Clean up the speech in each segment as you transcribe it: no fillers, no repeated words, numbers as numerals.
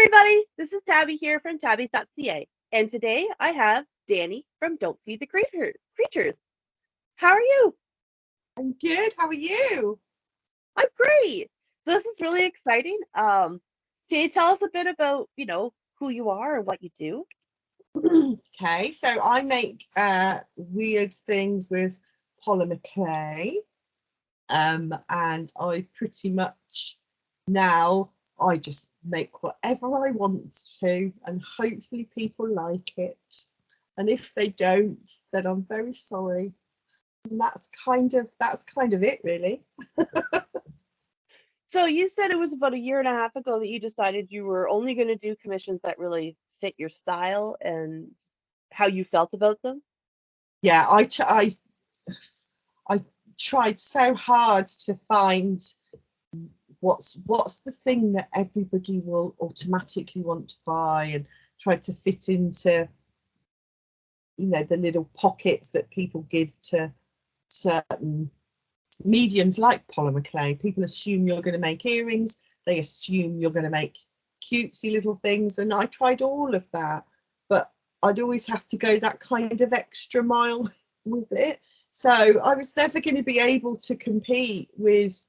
everybody, this is Tabby here from tabbies.ca, and today I have Dani from Don't Feed the Creatures. How are you? I'm good. How are you? I'm great. So this is really exciting. Can you tell us a bit about, who you are and what you do? Okay, so I make weird things with polymer clay, and I pretty much now I just make whatever I want to, and hopefully people like it. And if they don't, then I'm very sorry. And that's kind of it, really. So you said it was about a year and a half ago that you decided you were only going to do commissions that really fit your style and how you felt about them. Yeah, I tried so hard to find what's the thing that everybody will automatically want to buy, and try to fit into the little pockets that people give to certain mediums like polymer clay. People assume you're going to make earrings, they assume you're going to make cutesy little things, and I tried all of that, but I'd always have to go that kind of extra mile with it. So I was never going to be able to compete with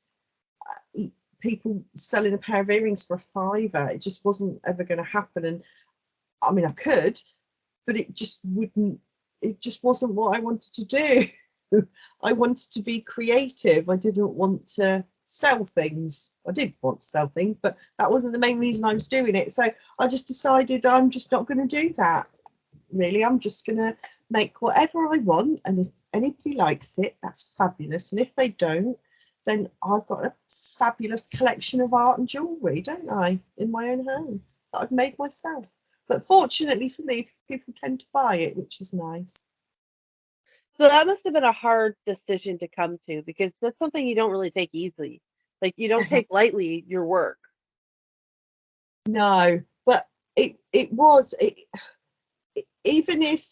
people selling a pair of earrings for a fiver. It just wasn't ever going to happen. And I mean, I could, but it just wasn't what I wanted to do. I wanted to be creative. I didn't want to sell things. I did want to sell things, but that wasn't the main reason I was doing it. So I just decided I'm just not going to do that. Really, I'm just going to make whatever I want, and if anybody likes it, that's fabulous. And if they don't, then I've got a fabulous collection of art and jewellery, don't I, in my own home that I've made myself. But fortunately for me, people tend to buy it, which is nice. So that must have been a hard decision to come to because that's something you don't really take easily. Like you don't take lightly your work. No, but it was even if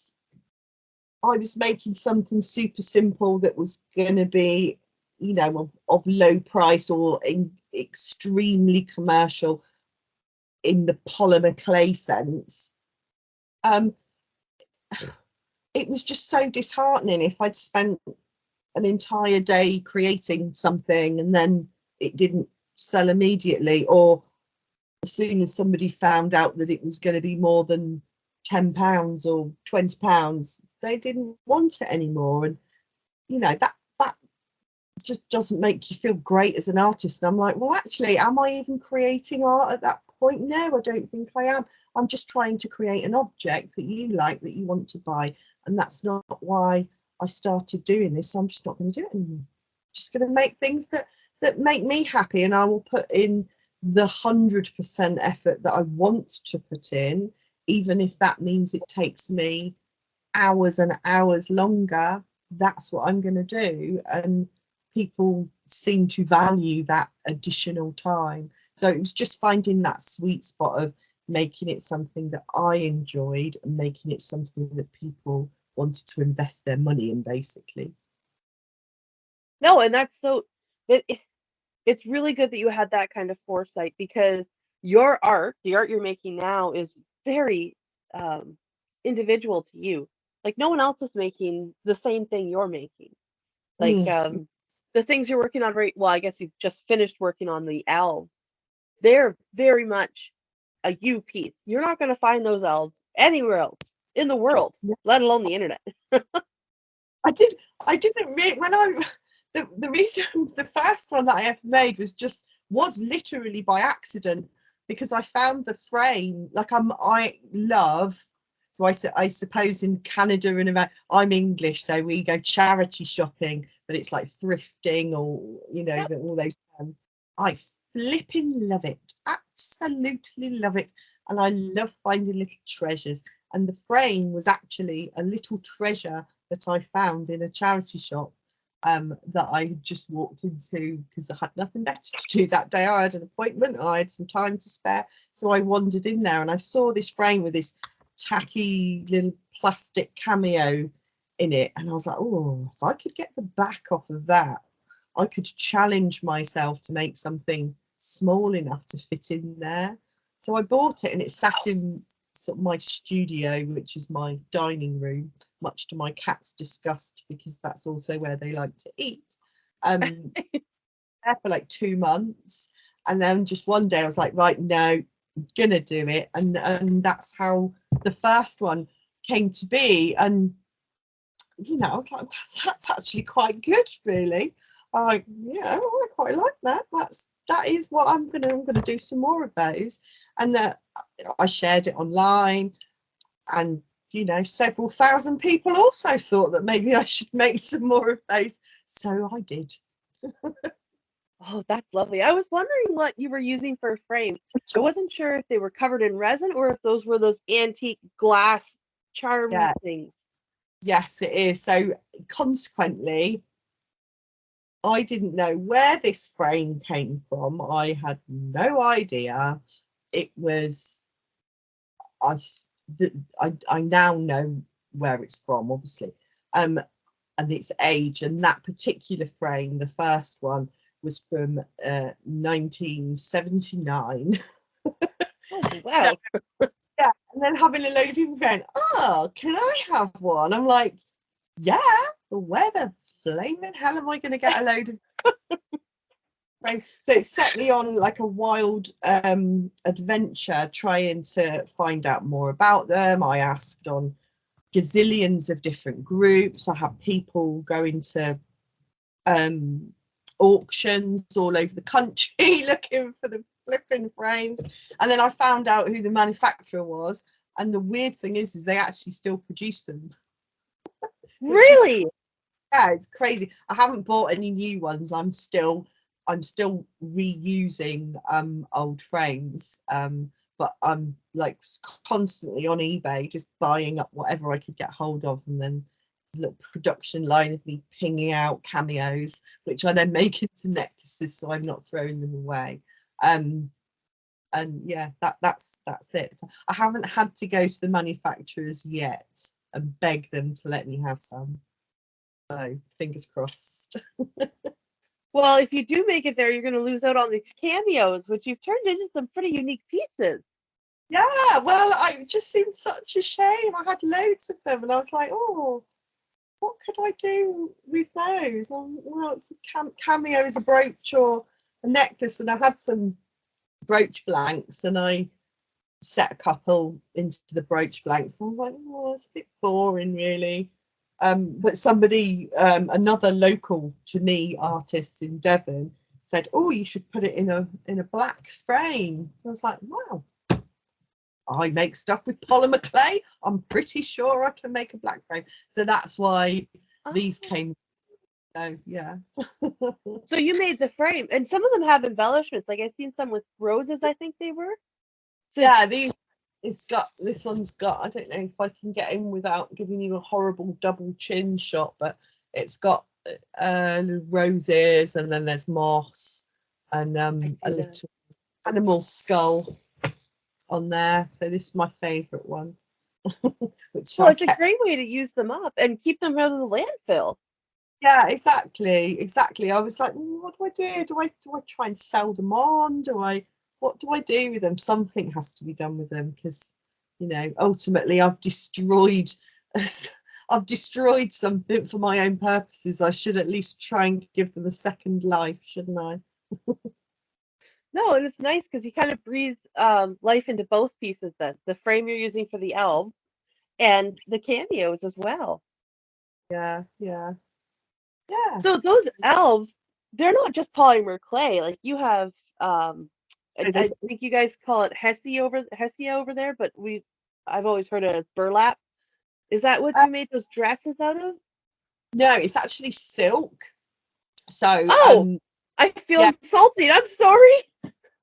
I was making something super simple that was going to be, of low price or extremely commercial in the polymer clay sense, um, it was just so disheartening if I'd spent an entire day creating something and then it didn't sell immediately, or as soon as somebody found out that it was going to be more than £10 or £20, they didn't want it anymore. And that just doesn't make you feel great as an artist. And I'm like, well, actually, am I even creating art at that point? No, I don't think I am. I'm just trying to create an object that you like, that you want to buy, and that's not why I started doing this. So I'm just not going to do it anymore. I'm just going to make things that make me happy, and I will put in the 100% effort that I want to put in, even if that means it takes me hours and hours longer. That's what I'm going to do. And people seem to value that additional time. So it was just finding that sweet spot of making it something that I enjoyed and making it something that people wanted to invest their money in, basically. No, and that's so it's really good that you had that kind of foresight because your art, the art you're making now, is very um, individual to you. Like no one else is making the same thing you're making. Like Mm. the things you're working on right, well, I guess you've just finished working on the elves. They're very much a you piece. You're not going to find those elves anywhere else in the world, let alone the internet. I did. I didn't really when I the reason the first one that I ever made was literally by accident, because I found the frame. Like I love. So I suppose in Canada and America, I'm English, so we go charity shopping, but it's like thrifting, or Yep. all those terms. I flipping love it, absolutely love it, and I love finding little treasures. And the frame was actually a little treasure that I found in a charity shop, that I had just walked into because I had nothing better to do that day. I had an appointment and I had some time to spare. So I wandered in there and I saw this frame with this tacky little plastic cameo in it. And I was like, oh, if I could get the back off of that, I could challenge myself to make something small enough to fit in there. So I bought it and it sat in sort of my studio, which is my dining room, much to my cat's disgust, because that's also where they like to eat. There for like 2 months, and then just one day I was like, right, no, I'm gonna do it, and that's how the first one came to be. And I was like, that's actually quite good, really. I'm like, yeah, I quite like that. That is what I'm gonna do some more of those. And I shared it online, and several thousand people also thought that maybe I should make some more of those, so I did. Oh, that's lovely. I was wondering what you were using for a frame. I wasn't sure if they were covered in resin or if those were those antique glass charm Yeah, things. yes, it is. So consequently, I didn't know where this frame came from. I had no idea. It was I I now know where it's from, obviously, and its age. And that particular frame, the first one, was from 1979. Oh, So wow. yeah, and then having a load of people going, "Oh, can I have one?" I'm like, "Yeah, but where the flaming hell am I going to get a load of?" So it set me on like a wild adventure, trying to find out more about them. I asked on gazillions of different groups. I had people going to um, auctions all over the country looking for the flipping frames. And then I found out who the manufacturer was. And the weird thing is they actually still produce them, which is, Really? yeah, it's crazy. I haven't bought any new ones. I'm still reusing old frames, but I'm like constantly on eBay just buying up whatever I could get hold of, and then there's a little production line of me pinging out cameos, which I then make into necklaces, so I'm not throwing them away. And yeah, that's it. I haven't had to go to the manufacturers yet and beg them to let me have some. So fingers crossed. Well, if you do make it there, you're going to lose out on these cameos, which you've turned into some pretty unique pieces. Yeah, well, it just seemed such a shame. I had loads of them, and I was like, oh, what could I do with those? Well, it's a cameo as a brooch or a necklace, and I had some brooch blanks, and I set a couple into the brooch blanks. And I was like, oh, it's a bit boring, really. But somebody, another local to me artist in Devon, said, oh, you should put it in a black frame. I was like, wow. I make stuff with polymer clay. I'm pretty sure I can make a black frame. So that's why these Oh. came. So yeah. So you made the frame, and some of them have embellishments. Like I've seen some with roses, I think they were. So Yeah, this one's got, I don't know if I can get in without giving you a horrible double chin shot, but it's got roses, and then there's moss, and I a see that. little animal skull on there. So this is my favourite one, which Well, I it's a kept. great way to use them up and keep them out of the landfill. Yeah, exactly. I was like, what do I do? Do I try and sell them on? What do I do with them? Something has to be done with them, because, ultimately I've destroyed something for my own purposes. I should at least try and give them a second life, shouldn't I? No, and it's nice because you kind of breathe life into both pieces then. The frame you're using for the elves and the cameos as well. Yeah, yeah, yeah. So those elves, they're not just polymer clay. Like you have, So I think you guys call it Hessia over there, but I've always heard it as burlap. Is that what uh, you made those dresses out of? no, it's actually silk. So Oh, I feel yeah. insulted. I'm sorry.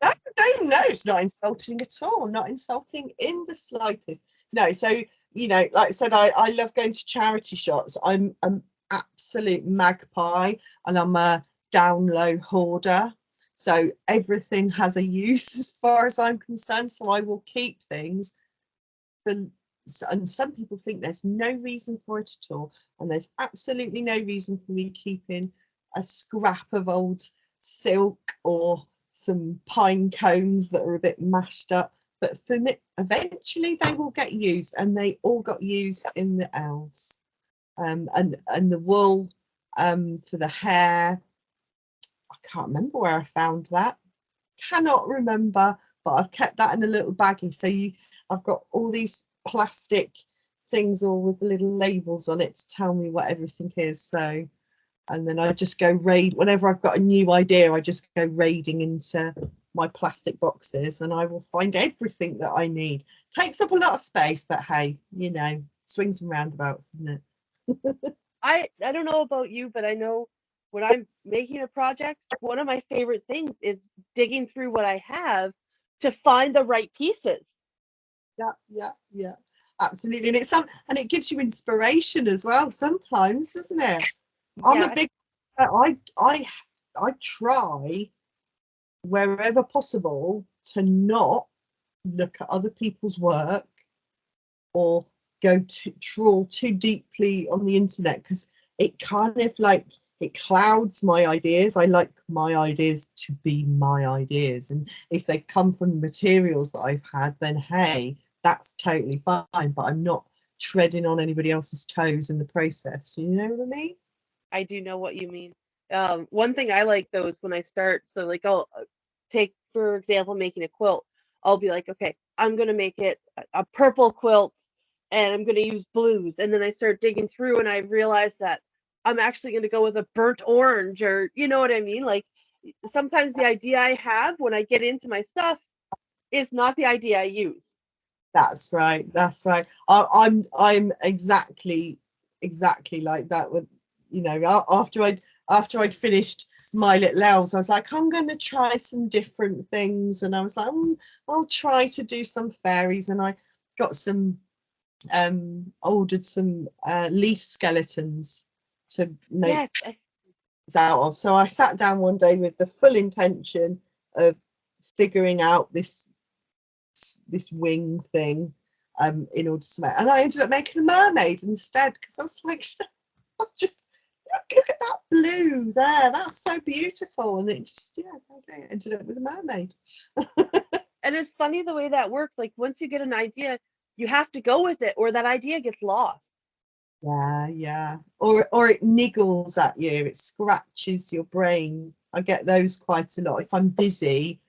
No, no, no, it's not insulting at all. Not insulting in the slightest. No, so, like I said, I love going to charity shops. I'm an absolute magpie, and I'm a down low hoarder. So everything has a use as far as I'm concerned. So I will keep things for, and some people think there's no reason for it at all. And there's absolutely no reason for me keeping a scrap of old silk or some pine cones that are a bit mashed up. but for me, eventually they will get used, and they all got used in the elves. And the wool for the hair. I can't remember where I found that. Cannot remember, but I've kept that in a little baggie. So I've got all these plastic things all with the little labels on it to tell me what everything is. So, and then I just go raid whenever I've got a new idea. I just go raiding into my plastic boxes, and I will find everything that I need. Takes up a lot of space, but hey, you know, swings and roundabouts, isn't it? I don't know about you, but I know when I'm making a project, one of my favorite things is digging through what I have to find the right pieces. Yeah, absolutely. And it's and it gives you inspiration as well sometimes, doesn't it? I'm a Yes, big I try wherever possible to not look at other people's work or go to trawl too deeply on the internet, because it kind of like it clouds my ideas. I like my ideas to be my ideas, and if they come from materials that I've had, then hey, that's totally fine, but I'm not treading on anybody else's toes in the process, you know what I mean? I do know what you mean. One thing I like though is when I start, so like I'll take, for example, making a quilt. I'll be like, okay, I'm gonna make it a purple quilt, and I'm gonna use blues. And then I start digging through, and I realize that I'm actually gonna go with a burnt orange, or you know what I mean? Like sometimes the idea I have when I get into my stuff is not the idea I use. That's right. That's right. I'm exactly like that. With, you know, after I'd finished my little elves, I was like, I'm going to try some different things, and I was like, I'll try to do some fairies, and I got some ordered some leaf skeletons to make Yes, out of. So I sat down one day with the full intention of figuring out this wing thing in order to make, and I ended up making a mermaid instead, because I was like, I've just look at that blue there, that's so beautiful, and it just okay, ended up with a mermaid. and it's funny the way that works. Like once you get an idea, you have to go with it, or that idea gets lost. Yeah, or it niggles at you, it scratches your brain. I get those quite a lot if I'm busy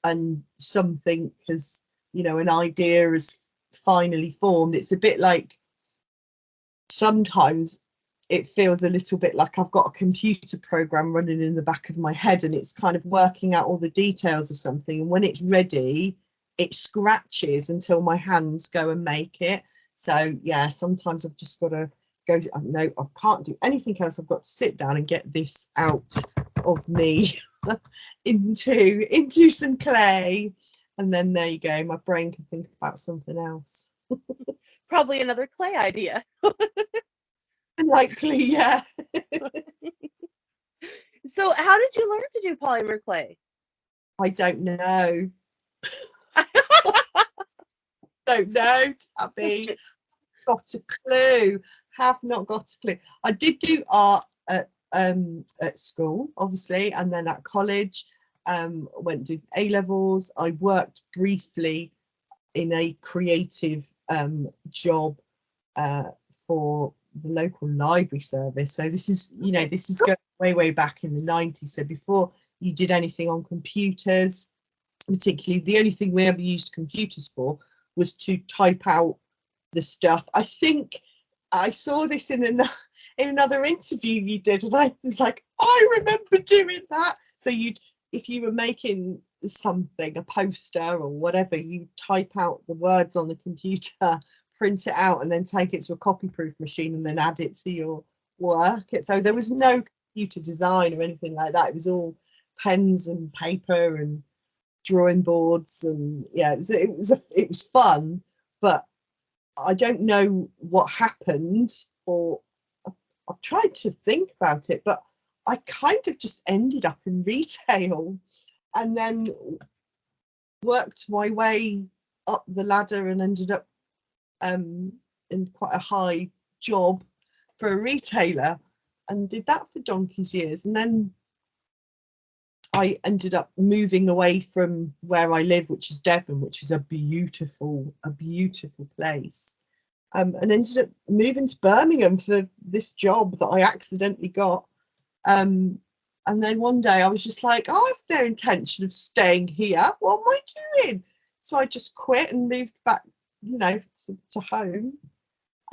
and something has, you know, an idea is finally formed. It's a bit like sometimes it feels a little bit like I've got a computer program running in the back of my head, and it's kind of working out all the details of something, and when it's ready it scratches until my hands go and make it. So yeah, sometimes I've just got to go no, I can't do anything else, I've got to sit down and get this out of me into some clay, and then there you go, my brain can think about something else. Probably another clay idea. Likely, yeah. So, how did you learn to do polymer clay? I don't know. Don't know, Tabby. Got a clue. Have not got a clue. I did do art at school, obviously, and then at college. Went to A levels. I worked briefly in a creative job for the local library service. So this is, you know, this is going way back in the 90s. So before you did anything on computers, particularly the only thing we ever used computers for was to type out the stuff. I think I saw this in another interview you did, and I was like, I remember doing that. So if you were making something, a poster or whatever, you type out the words on the computer, print it out, and then take it to a copy-proof machine and then add it to your work. So there was no computer design or anything like that. It was all pens and paper and drawing boards, and yeah, it was fun, but I don't know what happened, or I've tried to think about it, but I kind of just ended up in retail, and then worked my way up the ladder and ended up in quite a high job for a retailer, and did that for donkey's years, and then I ended up moving away from where I live, which is Devon, which is a beautiful place, and ended up moving to Birmingham for this job that I accidentally got. And then one day I was just like, oh, I have no intention of staying here. What am I doing? So I just quit and moved back, to home,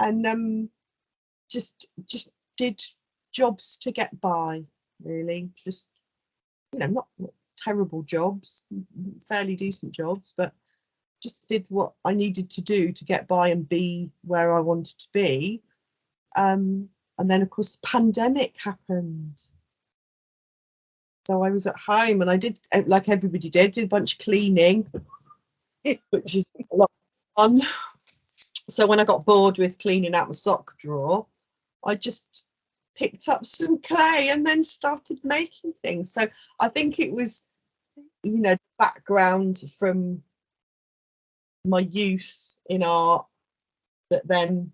and just did jobs to get by, really. Just, not terrible jobs, fairly decent jobs, but just did what I needed to do to get by and be where I wanted to be. And then, of course, the pandemic happened. So I was at home and I did, like everybody did a bunch of cleaning, which is a lot of fun. So when I got bored with cleaning out my sock drawer, I just picked up some clay and then started making things. So I think it was, the background from my youth in art that then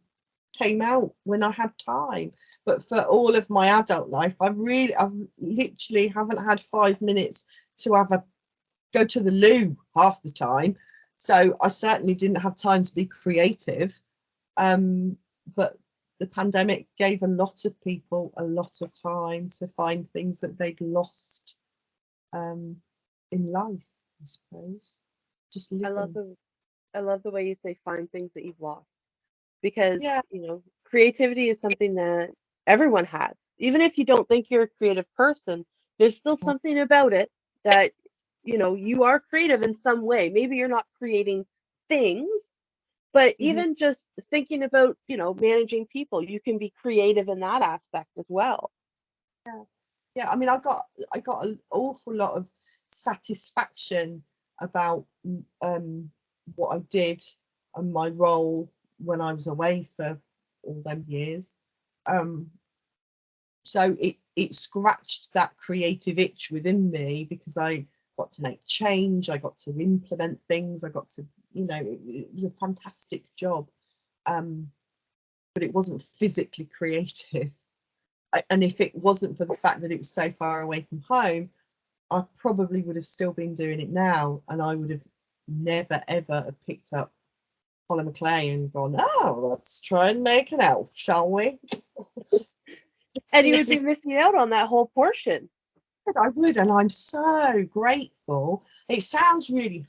came out when I had time. But for all of my adult life, I've literally haven't had 5 minutes to go to the loo half the time. So I certainly didn't have time to be creative. But the pandemic gave a lot of people a lot of time to find things that they'd lost in life, I suppose. Just I love living. the way you say find things that you've lost, because Yeah. creativity is something that everyone has. Even if you don't think you're a creative person, there's still something about it that you are creative in some way. Maybe you're not creating things, but Mhm. even just thinking about managing people, you can be creative in that aspect as well. Yeah, I mean, I got an awful lot of satisfaction about what I did and my role when I was away for all them years. Um, so it scratched that creative itch within me, because I got to make change, I got to implement things, I got to, it was a fantastic job, but it wasn't physically creative. And if it wasn't for the fact that it was so far away from home, I probably would have still been doing it now, and I would have never ever have picked up polymer clay and gone, oh, let's try and make an elf, shall we? And you would be missing out on that whole portion. I would, and I'm so grateful. It sounds really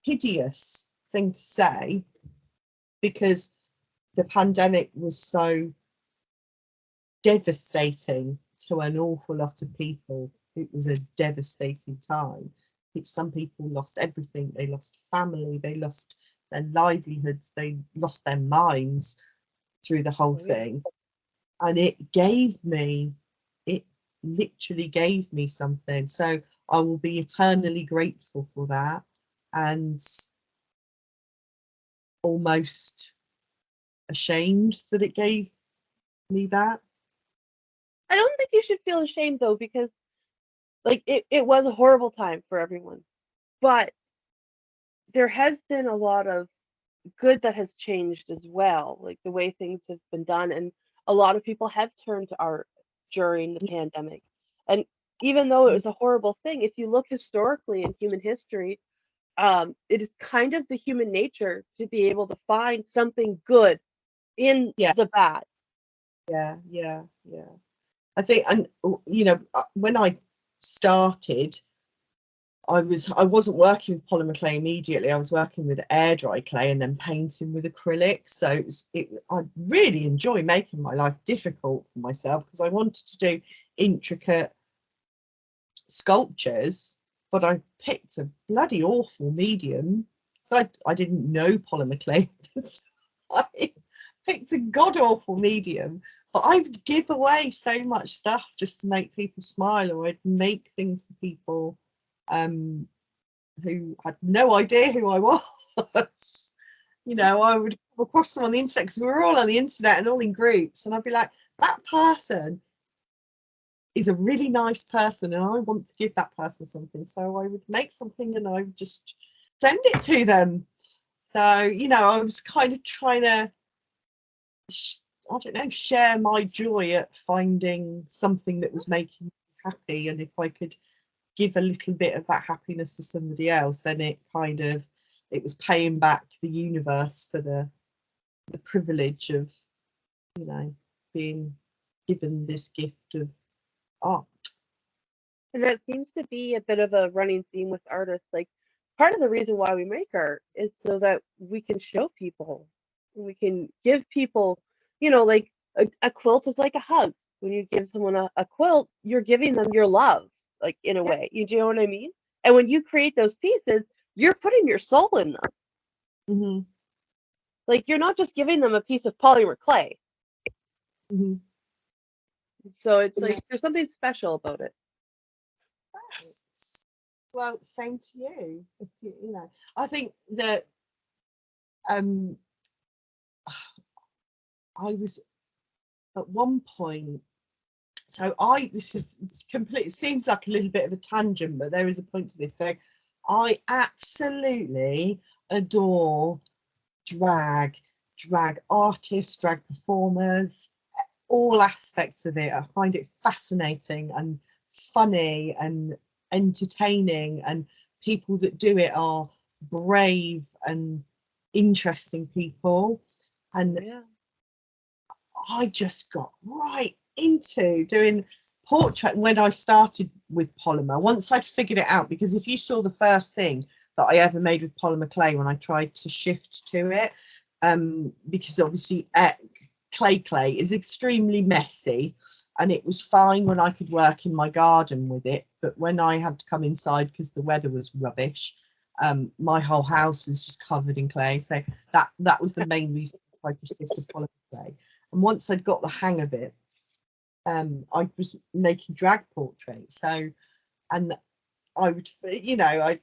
hideous thing to say, because the pandemic was so devastating to an awful lot of people. It was a devastating time. Some people lost everything. They lost family, they lost their livelihoods, they lost their minds through the whole Oh yeah. thing. And it literally gave me something. So I will be eternally grateful for that, and almost ashamed that it gave me that. I don't think you should feel ashamed though, because like it was a horrible time for everyone. But there has been a lot of good that has changed as well, like the way things have been done. And a lot of people have turned to art during the pandemic. And even though it was a horrible thing, if you look historically in human history, it is kind of the human nature to be able to find something good in Yeah, the bad. yeah. I think, and when I started, I wasn't working with polymer clay immediately. I was working with air dry clay and then painting with acrylic. So I really enjoy making my life difficult for myself, because I wanted to do intricate sculptures, but I picked a bloody awful medium. So I didn't know polymer clay. I picked a god awful medium, but I would give away so much stuff just to make people smile, or I'd make things for people who had no idea who I was. I would come across them on the internet, because we were all on the internet and all in groups, and I'd be like, that person is a really nice person and I want to give that person something. So I would make something and I would just send it to them. So, I was kind of trying to, I don't know, share my joy at finding something that was making me happy. And if I could give a little bit of that happiness to somebody else, then it was paying back the universe for the privilege of, you know, being given this gift of art. And that seems to be a bit of a running theme with artists. Like, part of the reason why we make art is so that we can show people, we can give people, like a quilt is like a hug. When you give someone a quilt, you're giving them your love, like in a Yeah. way. You know what I mean? And when you create those pieces, you're putting your soul in them. Mm-hmm. Like, you're not just giving them a piece of polymer clay. Mm-hmm. So it's like there's something special about it. Well, same to you. If you know, I think that um, I was at one point. So this is complete. It seems like a little bit of a tangent, but there is a point to this. So I absolutely adore drag artists, drag performers, all aspects of it. I find it fascinating and funny and entertaining, and people that do it are brave and interesting people. And Yeah. I just got right into doing portrait when I started with polymer. Once I'd figured it out, because if you saw the first thing that I ever made with polymer clay when I tried to shift to it, because obviously clay is extremely messy, and it was fine when I could work in my garden with it, but when I had to come inside because the weather was rubbish, my whole house is just covered in clay. So that was the main reason I tried to shift to polymer clay. And once I'd got the hang of it, I was making drag portraits. So, and I would, I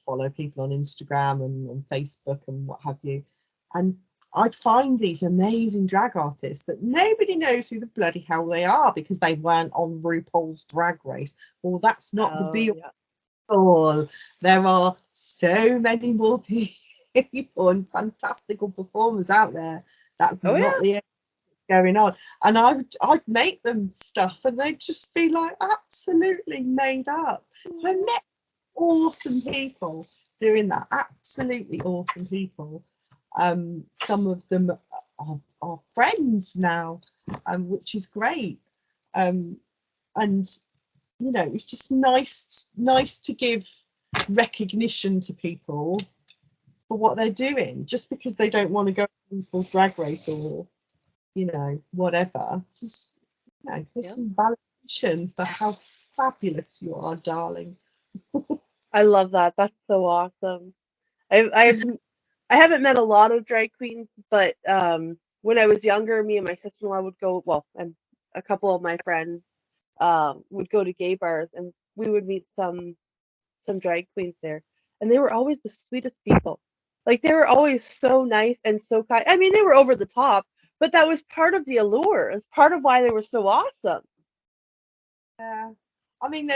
follow people on Instagram and on Facebook and what have you, and I'd find these amazing drag artists that nobody knows who the bloody hell they are because they weren't on RuPaul's Drag Race. Well, that's not the Oh, be yeah. all. There are so many more people and fantastical performers out there. That's Oh, not yeah. the going on. And I'd make them stuff and they'd just be like absolutely made up. So I met awesome people doing that, absolutely awesome people. Some of them are friends now, which is great. Um, and it's just nice to give recognition to people for what they're doing, just because they don't want to go for drag race or whatever. Just, there's Yeah. some validation for how fabulous you are, darling. I love that. That's so awesome. I haven't met a lot of drag queens, but when I was younger, me and my sister-in-law would go, well, and a couple of my friends would go to gay bars, and we would meet some drag queens there, and they were always the sweetest people. Like, they were always so nice and so kind. I mean, they were over the top, but that was part of the allure. It's part of why they were so awesome. Yeah. I mean,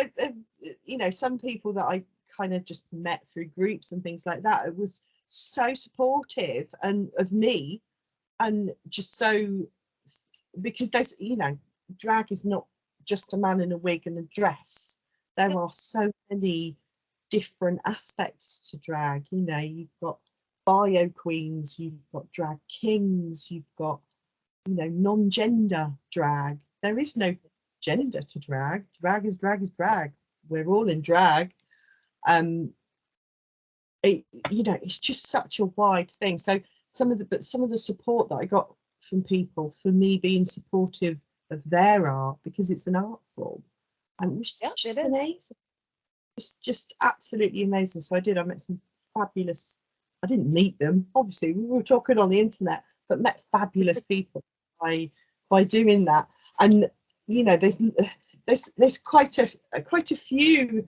some people that I kind of just met through groups and things like that. It was so supportive and of me, and just so, because drag is not just a man in a wig and a dress. There Yep. are so many different aspects to drag. You've got bio queens, you've got drag kings, you've got non-gender drag. There is no gender to drag. Drag is drag is drag. We're all in drag. Um, it's just such a wide thing. So some of the support that I got from people for me being supportive of their art, because it's an art form, and it was Yeah, it just is. amazing. It's just absolutely amazing. So I met some fabulous. I didn't meet them, obviously. We were talking on the internet, but met fabulous people by doing that. And there's quite a few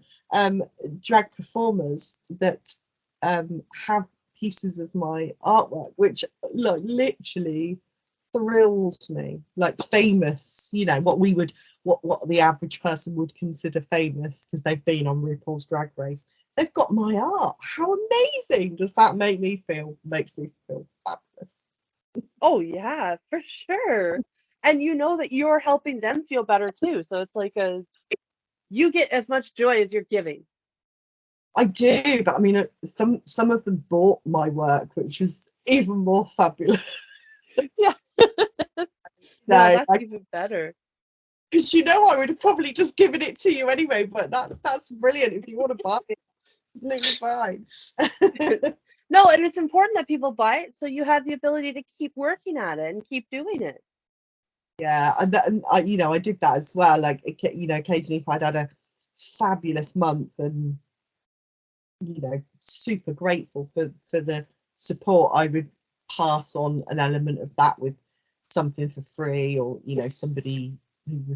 drag performers that have pieces of my artwork, which literally thrills me. Like famous, what the average person would consider famous because they've been on RuPaul's Drag Race. They've got my art. How amazing does that make me feel? Makes me feel fabulous. Oh, yeah, for sure. And you know that you're helping them feel better too. So it's like you get as much joy as you're giving. I do, but I mean, some of them bought my work, which was even more fabulous. Yeah. No, No, that's even better. because I would have probably just given it to you anyway. But that's brilliant. If you want to buy it, absolutely fine. No, and it's important that people buy it so you have the ability to keep working at it and keep doing it. Yeah, and I did that as well. Like, occasionally if I'd had a fabulous month, and super grateful for the support, I would pass on an element of that with something for free, or somebody who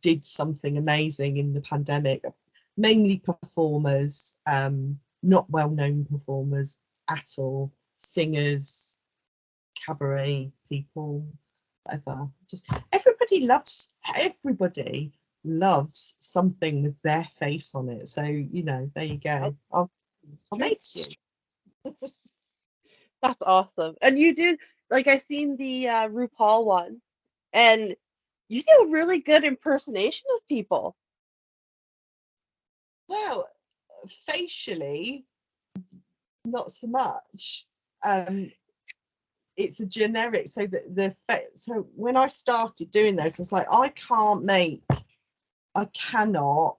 did something amazing in the pandemic, mainly performers, not well-known performers at all, singers, cabaret people, whatever. Just everybody loves something with their face on it. So there you Oh, go. I'll true. make you. That's awesome. And you do, like, I seen the RuPaul one, and you do a really good impersonation of people. Well, facially, not so much. It's a generic. So so when I started doing those, it's like I cannot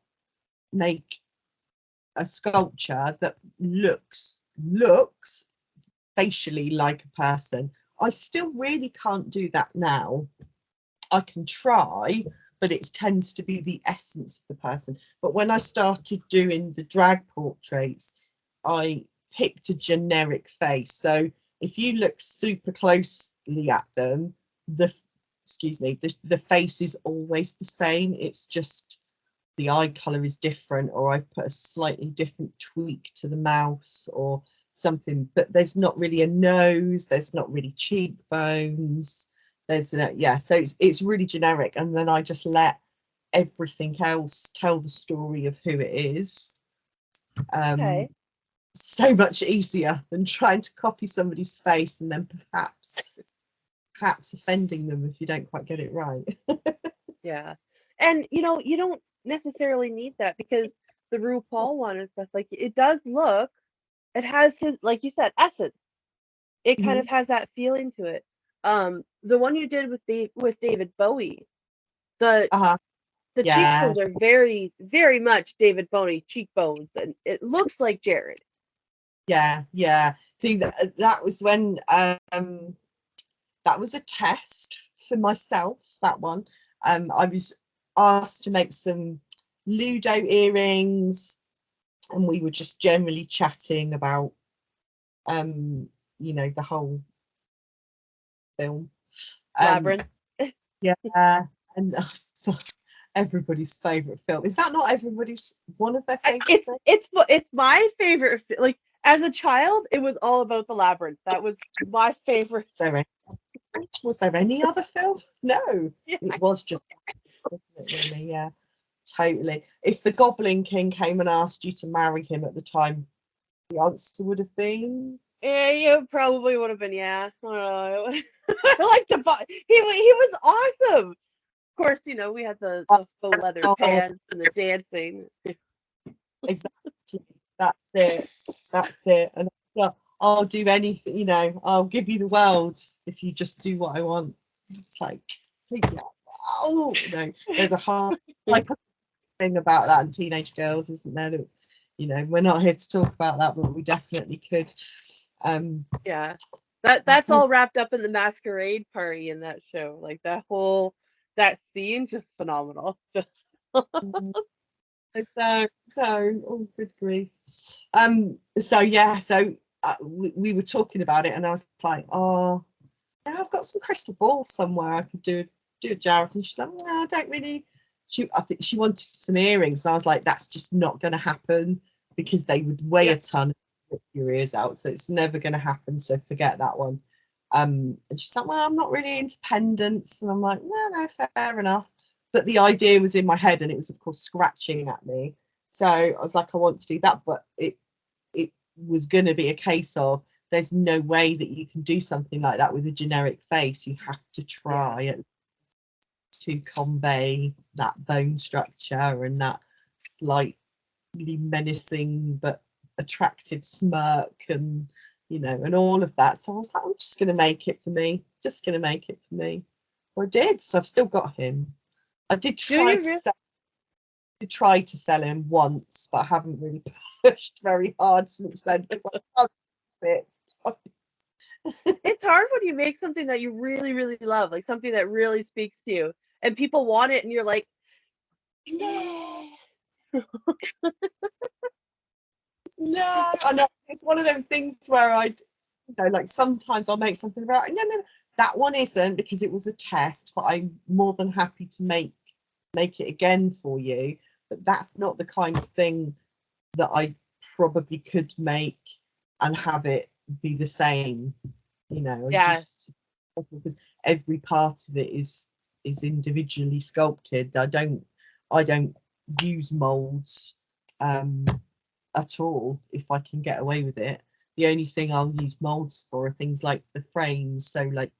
make a sculpture that looks facially like a person. I still really can't do that now. I can try, but it tends to be the essence of the person. But when I started doing the drag portraits, I picked a generic face. So if you look super closely at them, the face is always the same. It's just the eye color is different, or I've put a slightly different tweak to the mouth or something, but there's not really a nose, there's not really cheekbones, there's so it's really generic, and then I just let everything else tell the story of who it is. Okay. So much easier than trying to copy somebody's face and then perhaps offending them if you don't quite get it right. Yeah. And you don't necessarily need that because the RuPaul one and stuff, like, it does look, it has his, like you said, essence. It kind Mhm. of has that feeling to it. The one you did with David Bowie, the Uh-huh. the Yeah, cheekbones are very, very much David Bowie cheekbones, and it looks like Jared. yeah. See, that was when that was a test for myself, that one. I was asked to make some Ludo earrings, and we were just generally chatting about the whole film. Um Labyrinth. yeah, and everybody's favorite film. Is that not everybody's one of their favorite It's films? it's my favorite. Like, as a child, it was all about the labyrinth. That was my favorite. Was there any other film? No, Yeah, it was just, wasn't it, really? Yeah, totally. If the Goblin King came and asked you to marry him at the time, the answer would have been, yeah, you probably would have been. Yeah, I don't know. I like to buy. He was awesome. Of course, we had the faux leather oh, pants and the dancing. exactly. That's it. That's it. And I'll do anything. I'll give you the world if you just do what I want. It's like, yeah. Oh no, there's a whole like thing about that in teenage girls, isn't there? That we're not here to talk about that, but we definitely could. Yeah, that's all wrapped up in the masquerade party in that show. Like, that scene, just phenomenal. Just So, oh, good grief. So yeah, so we were talking about it, and I was like, oh, yeah, I've got some crystal balls somewhere. I could do a Jarrett, and she's like, no, I don't really. I think she wanted some earrings, and I was like, that's just not going to happen because they would weigh yeah, a ton. Rip your ears out, so it's never going to happen. So forget that one. And she's like, well, I'm not really into pendants, and I'm like, no, fair enough. But the idea was in my head, and it was, of course, scratching at me. So I was like, I want to do that, but it was going to be a case of there's no way that you can do something like that with a generic face. You have to yeah, try it. to convey that bone structure and that slightly menacing but attractive smirk, and and all of that. So I was like, I'm just going to make it for me, Well, I did, so I've still got him. I did try to sell him once, but I haven't really pushed very hard since then because I can't fit. It's hard when you make something that you really, really love, like something that really speaks to you, and people want it, and you're like, yeah. No, I know it's one of them things where like sometimes I'll make something about no, that one isn't, because it was a test, but I'm more than happy to make it again for you. But that's not the kind of thing that I probably could make and have it be the same. Yeah. Just because every part of it is individually sculpted. I don't use molds at all if I can get away with it. The only thing I'll use molds for are things like the frames, so like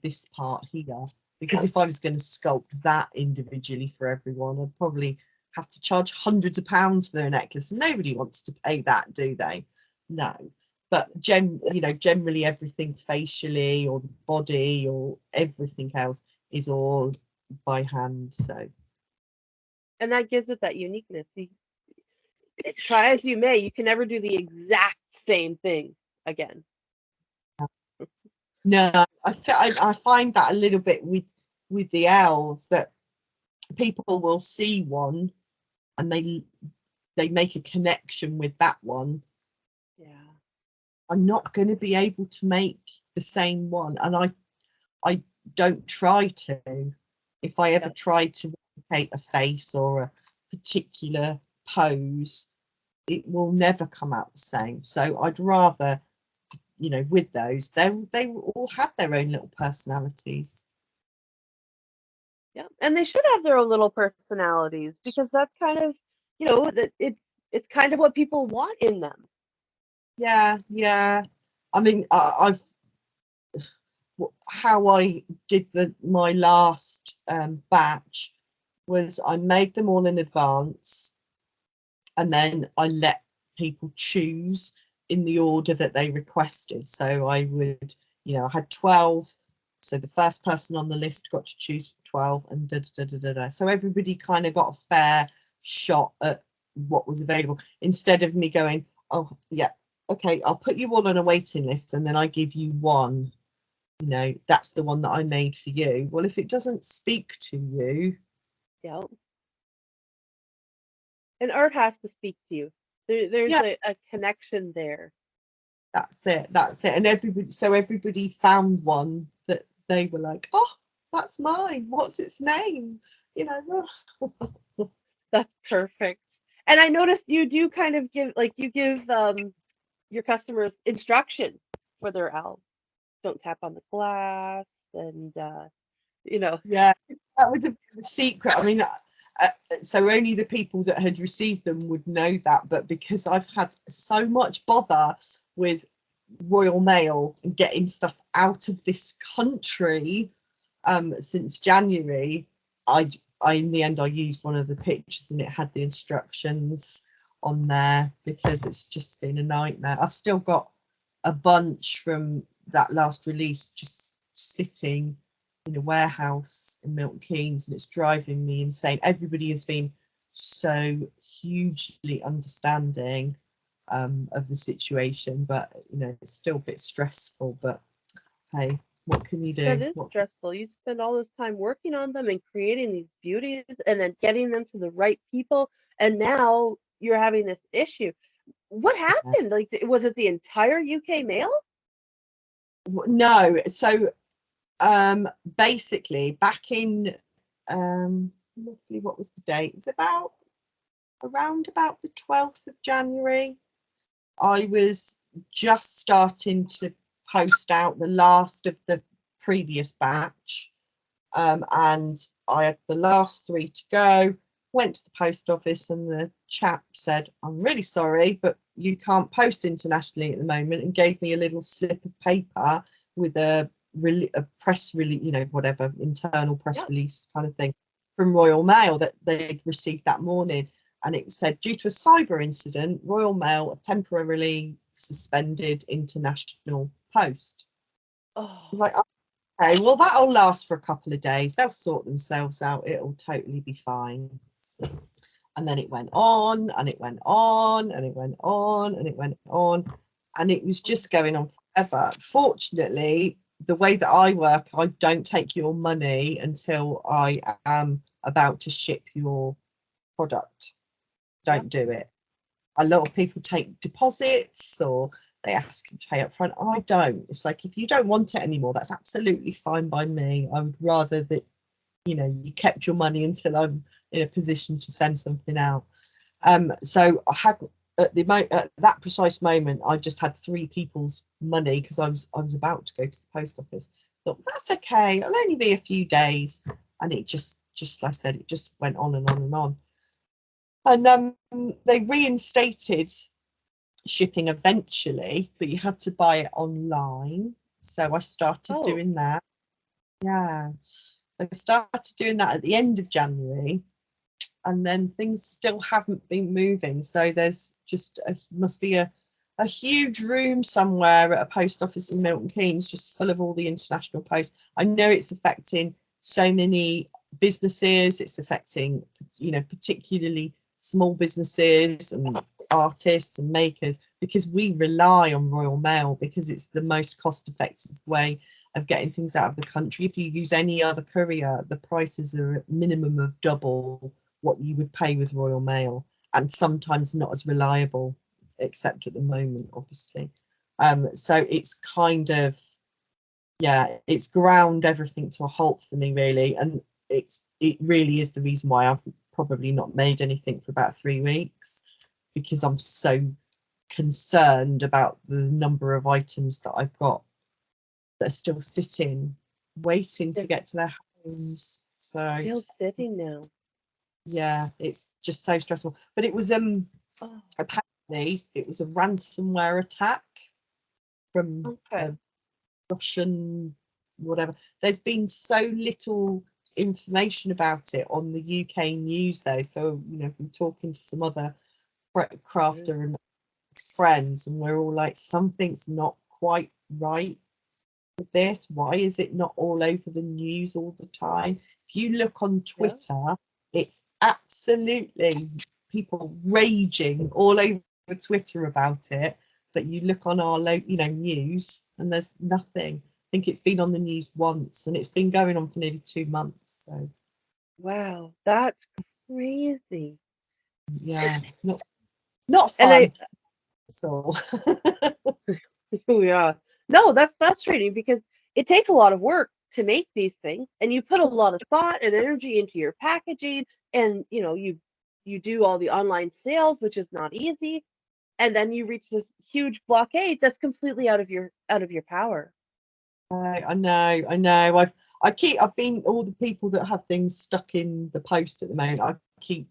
this part here, because if I was going to sculpt that individually for everyone, I'd probably have to charge hundreds of pounds for a necklace, and nobody wants to pay that, do they? No. But generally everything facially or the body or everything else is all by hand. So, And that gives it that uniqueness. Try as you may, you can never do the exact same thing again. no, I find that a little bit with the owls, that people will see one and they make a connection with that one. Yeah. I'm not going to be able to make the same one, and I don't try to. If I ever try to replicate a face or a particular pose, it will never come out the same. So I'd rather, with those, they all had their own little personalities. Yeah, and they should have their own little personalities, because that's kind of, that it's kind of what people want in them. Yeah. I mean, I've how I did my last batch was I made them all in advance, and then I let people choose in the order that they requested. So I would, I had 12. So the first person on the list got to choose 12, and da da da da da. So everybody kind of got a fair shot at what was available, instead of me going, oh yeah, okay, I'll put you all on a waiting list and then I give you one. That's the one that I made for you. Well, if it doesn't speak to you, Yeah. And art has to speak to you. There's yeah, a connection there. that's it. And everybody found one that they were like, oh, that's mine. What's its name? That's perfect. And I noticed you do kind of give your customers instructions for their elves. Don't tap on the glass, and you know, Yeah, that was a bit of a secret. I mean, so only the people that had received them would know that. But because I've had so much bother with Royal Mail and getting stuff out of this country since January, I in the end I used one of the pictures and it had the instructions on there, because it's just been a nightmare. I've still got a bunch from that last release just sitting in a warehouse in Milton Keynes, and it's driving me insane. Everybody has been so hugely understanding of the situation, but it's still a bit stressful. But hey, what can you that do? is stressful. You spend all this time working on them and creating these beauties, and then getting them to the right people, and now you're having this issue. What happened? Like, was it the entire UK mail? No, so basically back in roughly, what was the date? It was around about the 12th of January. I was just starting to post out the last of the previous batch, and I had the last 3 to go. Went to the post office and the chap said, I'm really sorry, but you can't post internationally at the moment, and gave me a little slip of paper with a a press release, you know, whatever, internal press Yep. release kind of thing from Royal Mail that they'd received that morning. And it said, due to a cyber incident, Royal Mail have temporarily suspended international post. I was Oh, like, okay, well, that'll last for a couple of days. They'll sort themselves out. It'll totally be fine. And then it went on and it went on and it went on and it went on. And it was just going on forever. Fortunately, the way that I work, I don't take your money until I am about to ship your product. yep. Don't do it. A lot of people take deposits or they ask to pay up front. I don't. It's like, if you don't want it anymore, that's absolutely fine by me. I would rather that, you know, you kept your money until I'm in a position to send something out. So I had at that precise moment, I just had 3 people's money because I was about to go to the post office. Thought, that's okay. It'll only be a few days, and it just like I said, it just went on and on and on. And they reinstated shipping eventually, but you had to buy it online. So I started Oh, doing that. Yeah. So I started doing that at the end of January, and then things still haven't been moving. So there's just must be a huge room somewhere at a post office in Milton Keynes just full of all the international posts. I know it's affecting so many businesses. It's affecting, you know, particularly small businesses and artists and makers, because we rely on Royal Mail because it's the most cost effective way of getting things out of the country. If you use any other courier, the prices are a minimum of double what you would pay with Royal Mail, and sometimes not as reliable, except at the moment, obviously. So it's kind of, yeah, it's ground everything to a halt for me, really. And it really is the reason why I've probably not made anything for about 3 weeks, because I'm so concerned about the number of items that I've got that are still sitting, waiting to they're get to their homes. So still sitting now. yeah, it's just so stressful. But it was Oh, apparently it was a ransomware attack from okay. a Russian whatever. There's been so little information about it on the UK news though. So, you know, from talking to some other Mm. crafter and friends, and we're all like, something's not quite right with this. Why is it not all over the news all the time? If you look on Yeah. Twitter, it's absolutely people raging all over Twitter about it. But you look on our news, and there's nothing. I think it's been on the news once, and it's been going on for nearly 2 months. So Wow, that's crazy. yeah, not And fun. So yeah. No, that's frustrating because it takes a lot of work to make these things, and you put a lot of thought and energy into your packaging, and you do all the online sales, which is not easy, and then you reach this huge blockade that's completely out of your power. I know. I've been, all the people that have things stuck in the post at the moment. I keep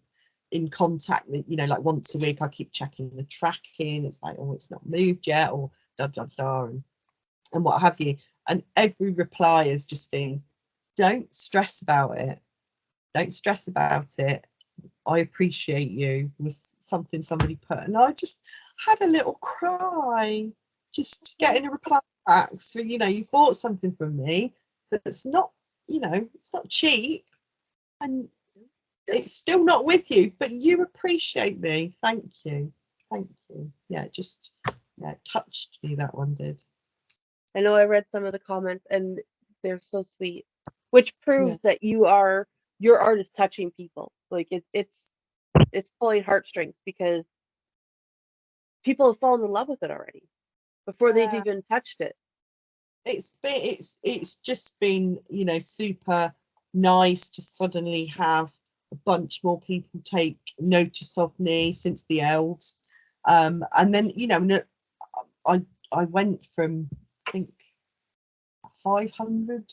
in contact with, like once a week. I keep checking the tracking. It's like, oh, it's not moved yet, or da da da, and what have you. And every reply has just been, don't stress about it. Don't stress about it. I appreciate you, was something somebody put, and I just had a little cry just getting a reply back for, you bought something from me that's not, it's not cheap, and it's still not with you, but you appreciate me. Thank you. Thank you. Yeah, it touched me, that one did. I know I read some of the comments and they're so sweet, which Yeah. proves that your art is touching people. Like it's pulling heartstrings because people have fallen in love with it already before they've Yeah. even touched it. It's just been, super nice to suddenly have a bunch more people take notice of me since the elves. And then, I I went from, I think, 500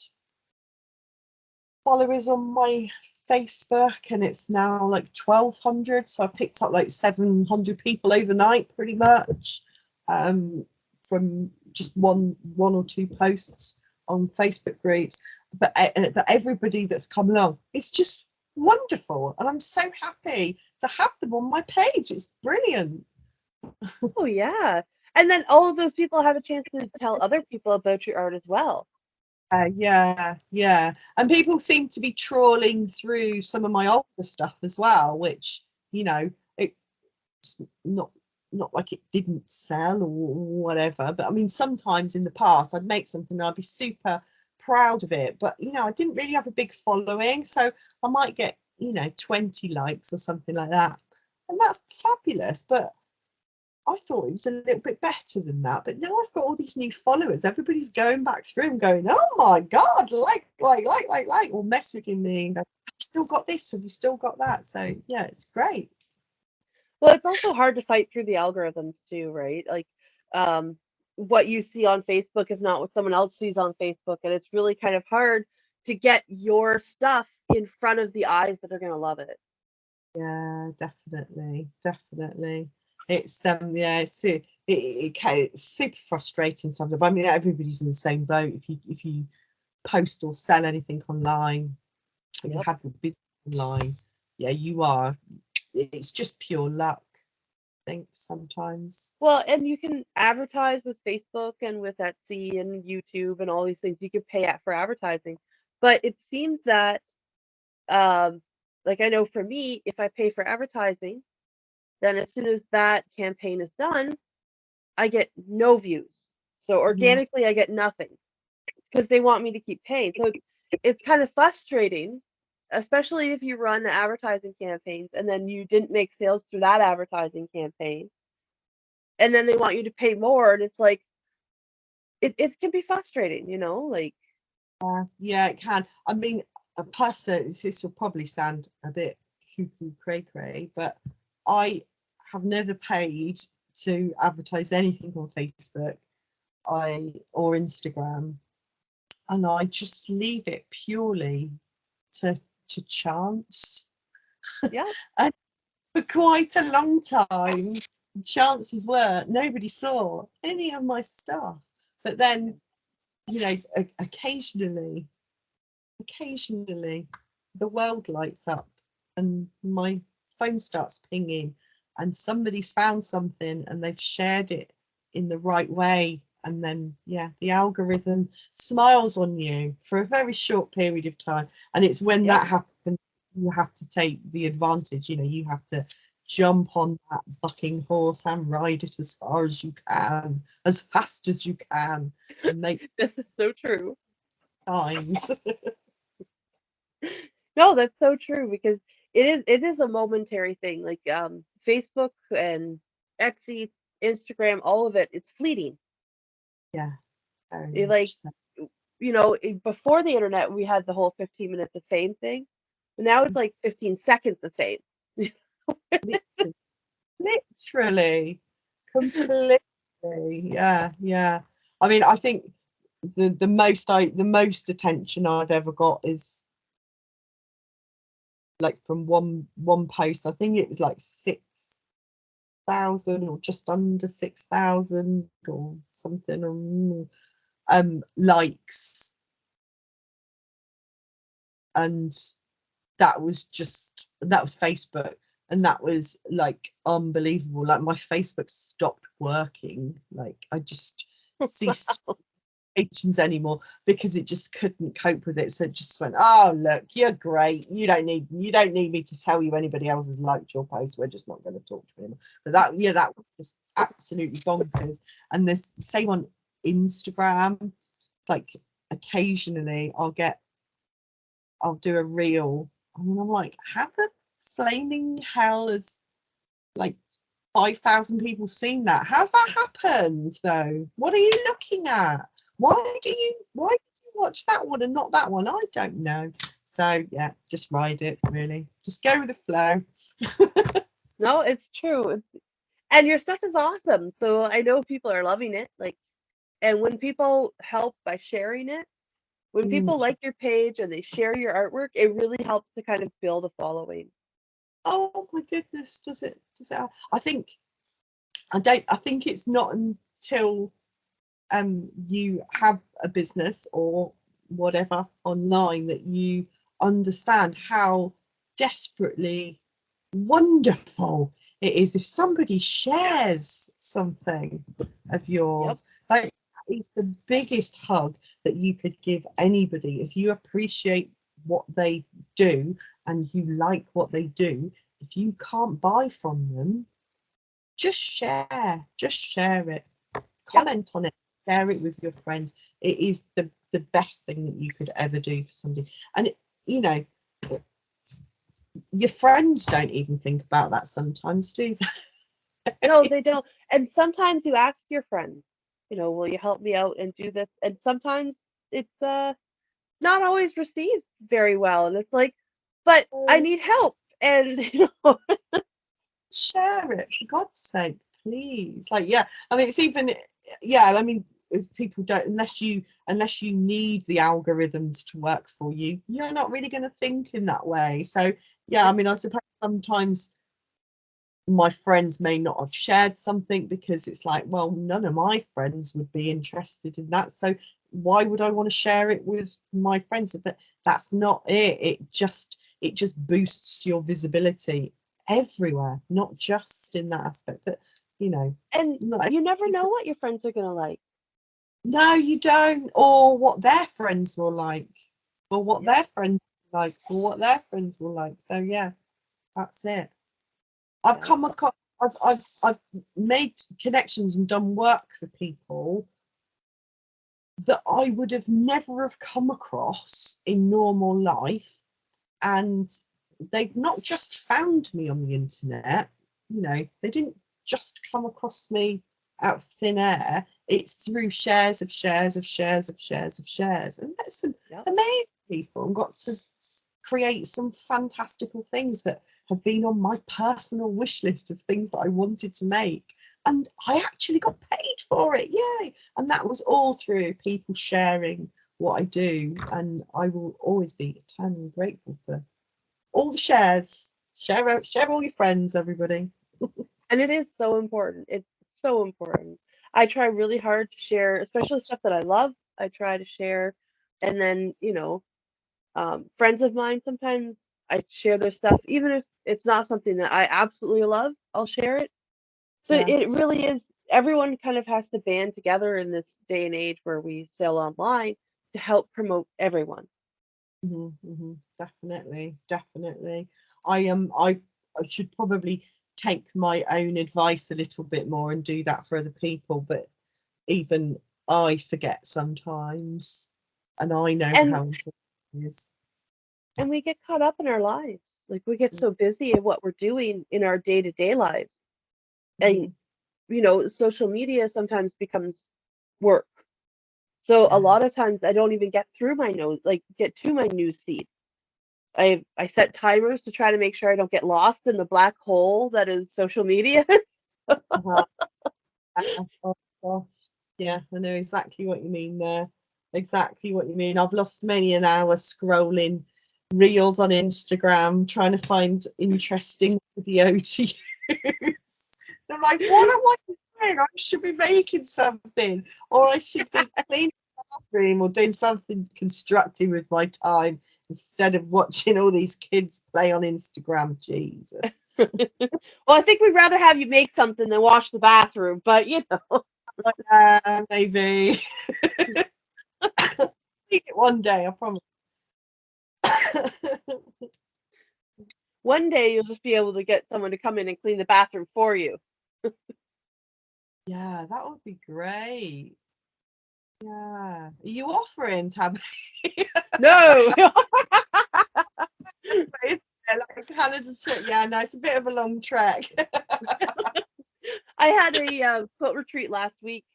followers on my Facebook, and it's now like 1,200. So I picked up like 700 people overnight, pretty much, from just one or two posts on Facebook groups, but everybody that's come along, it's just wonderful, and I'm so happy to have them on my page. It's brilliant. Oh yeah. And then all of those people have a chance to tell other people about your art as well. Yeah. And people seem to be trawling through some of my older stuff as well, which, you know, it's not like it didn't sell or whatever. But I mean, sometimes in the past I'd make something and I'd be super proud of it. But, you know, I didn't really have a big following. So I might get, 20 likes or something like that. And that's fabulous. But I thought it was a little bit better than that, but now I've got all these new followers. Everybody's going back through and going, "Oh my God, like," or messaging me. Have you still got this? Have you still got that? So yeah, it's great. Well, it's also hard to fight through the algorithms too, right? Like, um, what you see on Facebook is not what someone else sees on Facebook, and it's really kind of hard to get your stuff in front of the eyes that are going to love it. Yeah, definitely. It's yeah, it's super frustrating sometimes. I mean, everybody's in the same boat. If you post or sell anything online, or you Yep. have your business online, yeah, you are. It's just pure luck, I think, sometimes. Well, and you can advertise with Facebook and with Etsy and YouTube and all these things. You can pay for advertising, but it seems that, um, like I know for me, if I pay for advertising, then as soon as that campaign is done, I get no views. So Mm, organically, I get nothing because they want me to keep paying. So it's kind of frustrating, especially if you run advertising campaigns and then you didn't make sales through that advertising campaign, and then they want you to pay more, and it's like it can be frustrating, like yeah, it can. I mean, a person, this will probably sound a bit cuckoo cray cray, but I have never paid to advertise anything on Facebook or Instagram, and I just leave it purely to chance. yeah, And for quite a long time, chances were nobody saw any of my stuff. But then, occasionally the world lights up and my phone starts pinging and somebody's found something and they've shared it in the right way, and then yeah, the algorithm smiles on you for a very short period of time, and it's when yep. that happens you have to take the advantage. You have to jump on that bucking horse and ride it as far as you can, as fast as you can, and make This is so true. times. No, that's so true because it is a momentary thing. Like Facebook and Etsy, Instagram, all of it, it's fleeting. Yeah, very Like, much so. before the internet, we had the whole 15 minutes of fame thing, but now it's like 15 seconds of fame. Literally, completely. Yeah. I mean, I think the most attention I've ever got is like from one post. I think it was like 6,000 or just under 6,000 or something, likes, and that was Facebook, and that was like unbelievable. Like my Facebook stopped working. Like I just ceased notifications anymore because it just couldn't cope with it. So it just went, oh look, you're great. You don't need me to tell you anybody else has liked your post. We're just not going to talk to you anymore. But that was just absolutely bonkers. And the same on Instagram. Like occasionally I'll do a reel, and I'm like, how the flaming hell has like 5,000 people seen that? How's that happened though? What are you looking at? Why do you watch that one and not that one? I don't know. So yeah, just ride it really. Just go with the flow. No, it's true. And your stuff is awesome. So I know people are loving it. Like, and when people help by sharing it, when people Mm. like your page and they share your artwork, it really helps to kind of build a following. Oh my goodness, does it? I think it's not until you have a business or whatever online, that you understand how desperately wonderful it is if somebody shares something of Yep. yours. Like, that is the biggest hug that you could give anybody. If you appreciate what they do and you like what they do, if you can't buy from them, just share it, Yep. comment on it, share it with your friends. It is the best thing that you could ever do for somebody. And you know, your friends don't even think about that sometimes, do No, they? they don't. And sometimes you ask your friends, will you help me out and do this? And sometimes it's not always received very well. And it's like, but I need help. And Share it, for God's sake, please. Like, yeah, I mean, it's even, yeah, I mean, if people don't, unless you need the algorithms to work for you, you're not really going to think in that way. So yeah, I Yep. mean, I suppose sometimes my friends may not have shared something because it's like, well, none of my friends would be interested in that, so why would I want to share it with my friends? But that's not it. It just boosts your visibility everywhere, not just in that aspect, but And not you never everybody's- know what your friends are going to like. no, you don't, or what their friends will like, or what Yep. their friends like, or what their friends will like. So yeah, that's it. I've Yep. come across, I've made connections and done work for people that I would have never have come across in normal life, and they've not just found me on the internet. They didn't just come across me out of thin air. It's through shares of shares of shares of shares of shares, and that's some Yep. amazing people, and got to create some fantastical things that have been on my personal wish list of things that I wanted to make, and I actually got paid for it. Yay. And that was all through people sharing what I do, and I will always be eternally grateful for all the shares. Share out, share all your friends, everybody. And it is so important. It's so important. I try really hard to share, especially stuff that I love. I try to share. And then, friends of mine, sometimes I share their stuff, even if it's not something that I absolutely love, I'll share it. So Yeah. it really is, everyone kind of has to band together in this day and age where we sell online to help promote everyone. Definitely, definitely. I should probably take my own advice a little bit more and do that for other people, but even I forget sometimes, and I know And how important it is. and we get caught up in our lives. Like we get so busy in what we're doing in our day-to-day lives. And Mhm. social media sometimes becomes work. So a Yeah. lot of times I don't even get through my nose, like get to my news feed. I set timers to try to make sure I don't get lost in the black hole that is social media. Uh-huh. Oh, gosh. Yeah, I know exactly what you mean there. Exactly what you mean. I've lost many an hour scrolling reels on Instagram trying to find interesting video to use. I'm like, what am I doing? I should be making something, or I should be cleaning the bathroom or doing something constructive with my time instead of watching all these kids play on Instagram. Jesus. Well, I think we'd rather have you make something than wash the bathroom, but Maybe. One day, I promise. one day you'll just be able to get someone to come in and clean the bathroom for you. Yeah, that would be great. Yeah. Are you offering to have No. like Canada? Yeah, no, it's a bit of a long trek. I had a quilt retreat last week,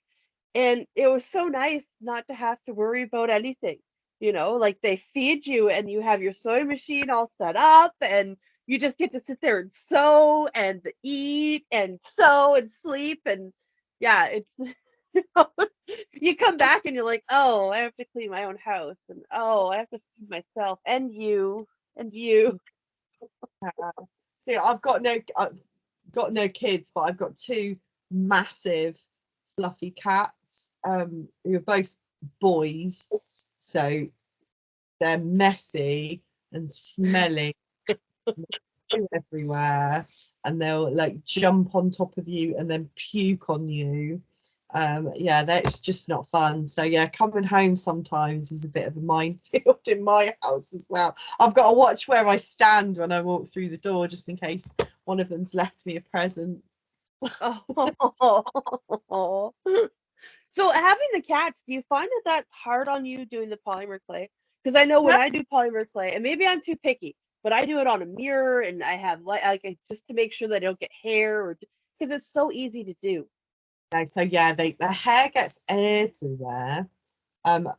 and it was so nice not to have to worry about anything. Like they feed you, and you have your sewing machine all set up, and you just get to sit there and sew and eat and sew and sleep. And yeah, it's you come back and you're like, oh, I have to clean my own house, and oh, I have to feed myself and you. See, I've got no kids, but I've got two massive fluffy cats, who are both boys, so they're messy and smelly everywhere, and they'll like jump on top of you and then puke on you. Yeah, that's just not fun. So yeah, coming home sometimes is a bit of a minefield in my house as well. I've got to watch where I stand when I walk through the door, just in case one of them's left me a present. Oh. So having the cats, do you find that that's hard on you doing the polymer clay? Because I know when I do polymer clay, and maybe I'm too picky, but I do it on a mirror, and I have just to make sure that I don't get hair, or because it's so easy to do. So yeah, the hair gets everywhere.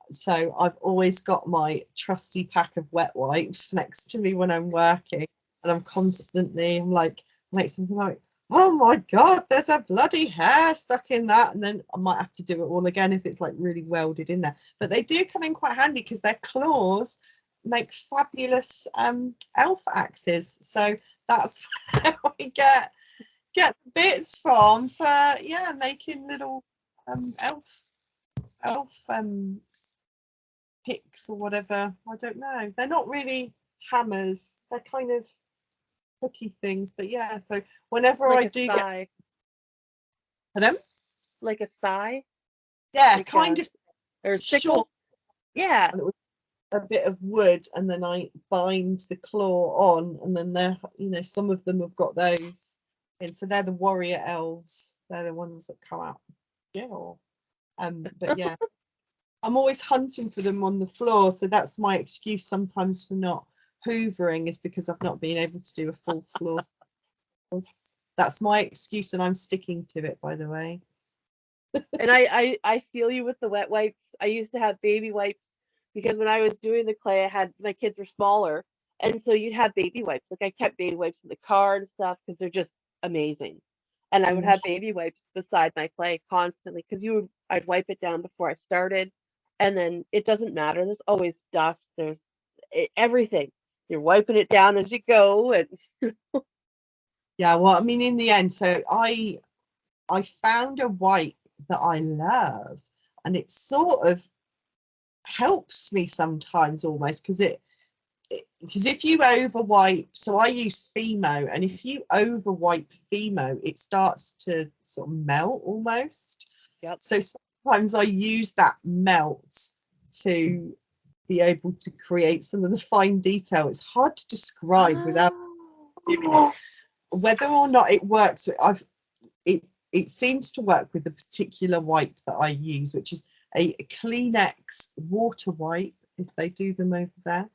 So I've always got my trusty pack of wet wipes next to me when I'm working, and I'm like, make something like, oh my god, there's a bloody hair stuck in that, and then I might have to do it all again if it's like really welded in there. But they do come in quite handy because their claws make fabulous elf axes. So that's where we get bits from for making little elf picks or whatever. I don't know. They're not really hammers. They're kind of hooky things. But yeah, so whenever Like I a do get sigh, them, like a sigh, yeah, like kind of or a short, sickle. Yeah. and it was a bit of wood, and then I bind the claw on, and then some of them have got those, and so they're the warrior elves. They're the ones that come out. Yeah. But yeah, I'm always hunting for them on the floor, so that's my excuse sometimes for not hoovering, is because I've not been able to do a full floor. That's my excuse, and I'm sticking to it, by the way. And I feel you with the wet wipes. I used to have baby wipes because when I was doing the clay, I had my kids were smaller, and so you'd have baby wipes. Like I kept baby wipes in the car and stuff because they're just amazing. And I would have baby wipes beside my clay constantly because I'd wipe it down before I started, and then it doesn't matter. There's always dust. There's everything. You're wiping it down as you go, and Yeah, well, I mean, in the end, so I found a wipe that I love, and it sort of helps me sometimes almost because if you overwipe, so I use Fimo, and if you overwipe Fimo, it starts to sort of melt almost. yep. So sometimes I use that melt to be able to create some of the fine detail. It's hard to describe without whether or not it works. It seems to work with the particular wipe that I use, which is a Kleenex water wipe, if they do them over there.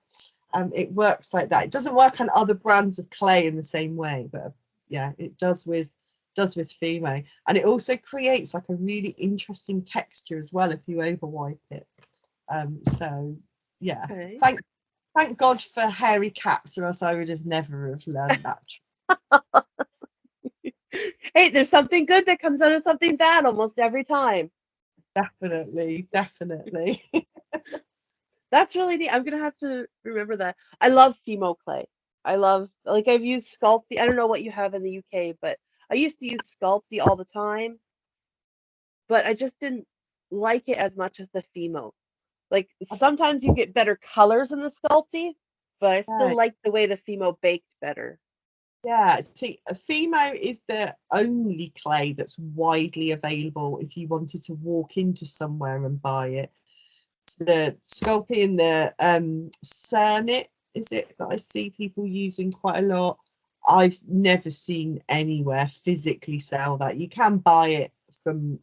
It works like that. It doesn't work on other brands of clay in the same way, but yeah, it does with Fimo, and it also creates like a really interesting texture as well if you overwipe it. So yeah, Okay. thank God for hairy cats, or else I would have never have learned that. Hey, there's something good that comes out of something bad almost every time. Definitely. That's really neat. I'm gonna have to remember that. I love Fimo clay. I love like I've used Sculpty. I don't know what you have in the UK, but I used to use Sculpty all the time, but I just didn't like it as much as the Fimo. Like sometimes you get better colors in the Sculpty, but I still Yeah, like the way the Fimo baked better. yeah. See, Fimo is the only clay that's widely available if you wanted to walk into somewhere and buy it. The Sculpey and the Cernit, is it, that I see people using quite a lot? I've never seen anywhere physically sell that. You can buy it from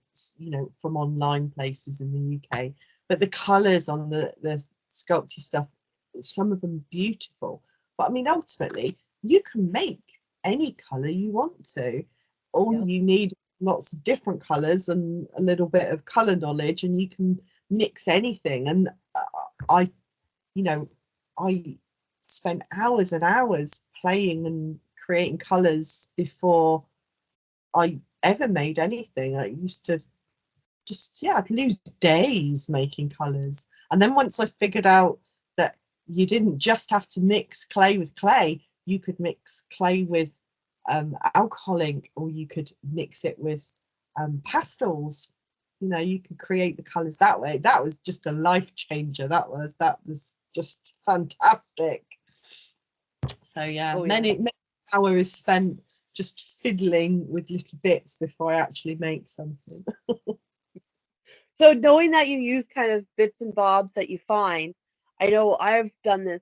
from online places in the UK, but the colours on the sculpty stuff, some of them beautiful. But I mean, ultimately, you can make any colour you want to. All Yep. you need lots of different colours and a little bit of colour knowledge, and you can mix anything. And I you know I spent hours and hours playing and creating colours before I ever made anything. I used to I'd lose days making colours, and then once I figured out that you didn't just have to mix clay with clay, you could mix clay with alcohol ink, or you could mix it with pastels. you could create the colors that way. That was just a life changer. That was just fantastic. So yeah, Oh yeah. many hours spent just fiddling with little bits before I actually make something. So knowing that you use kind of bits and bobs that you find, I know I've done this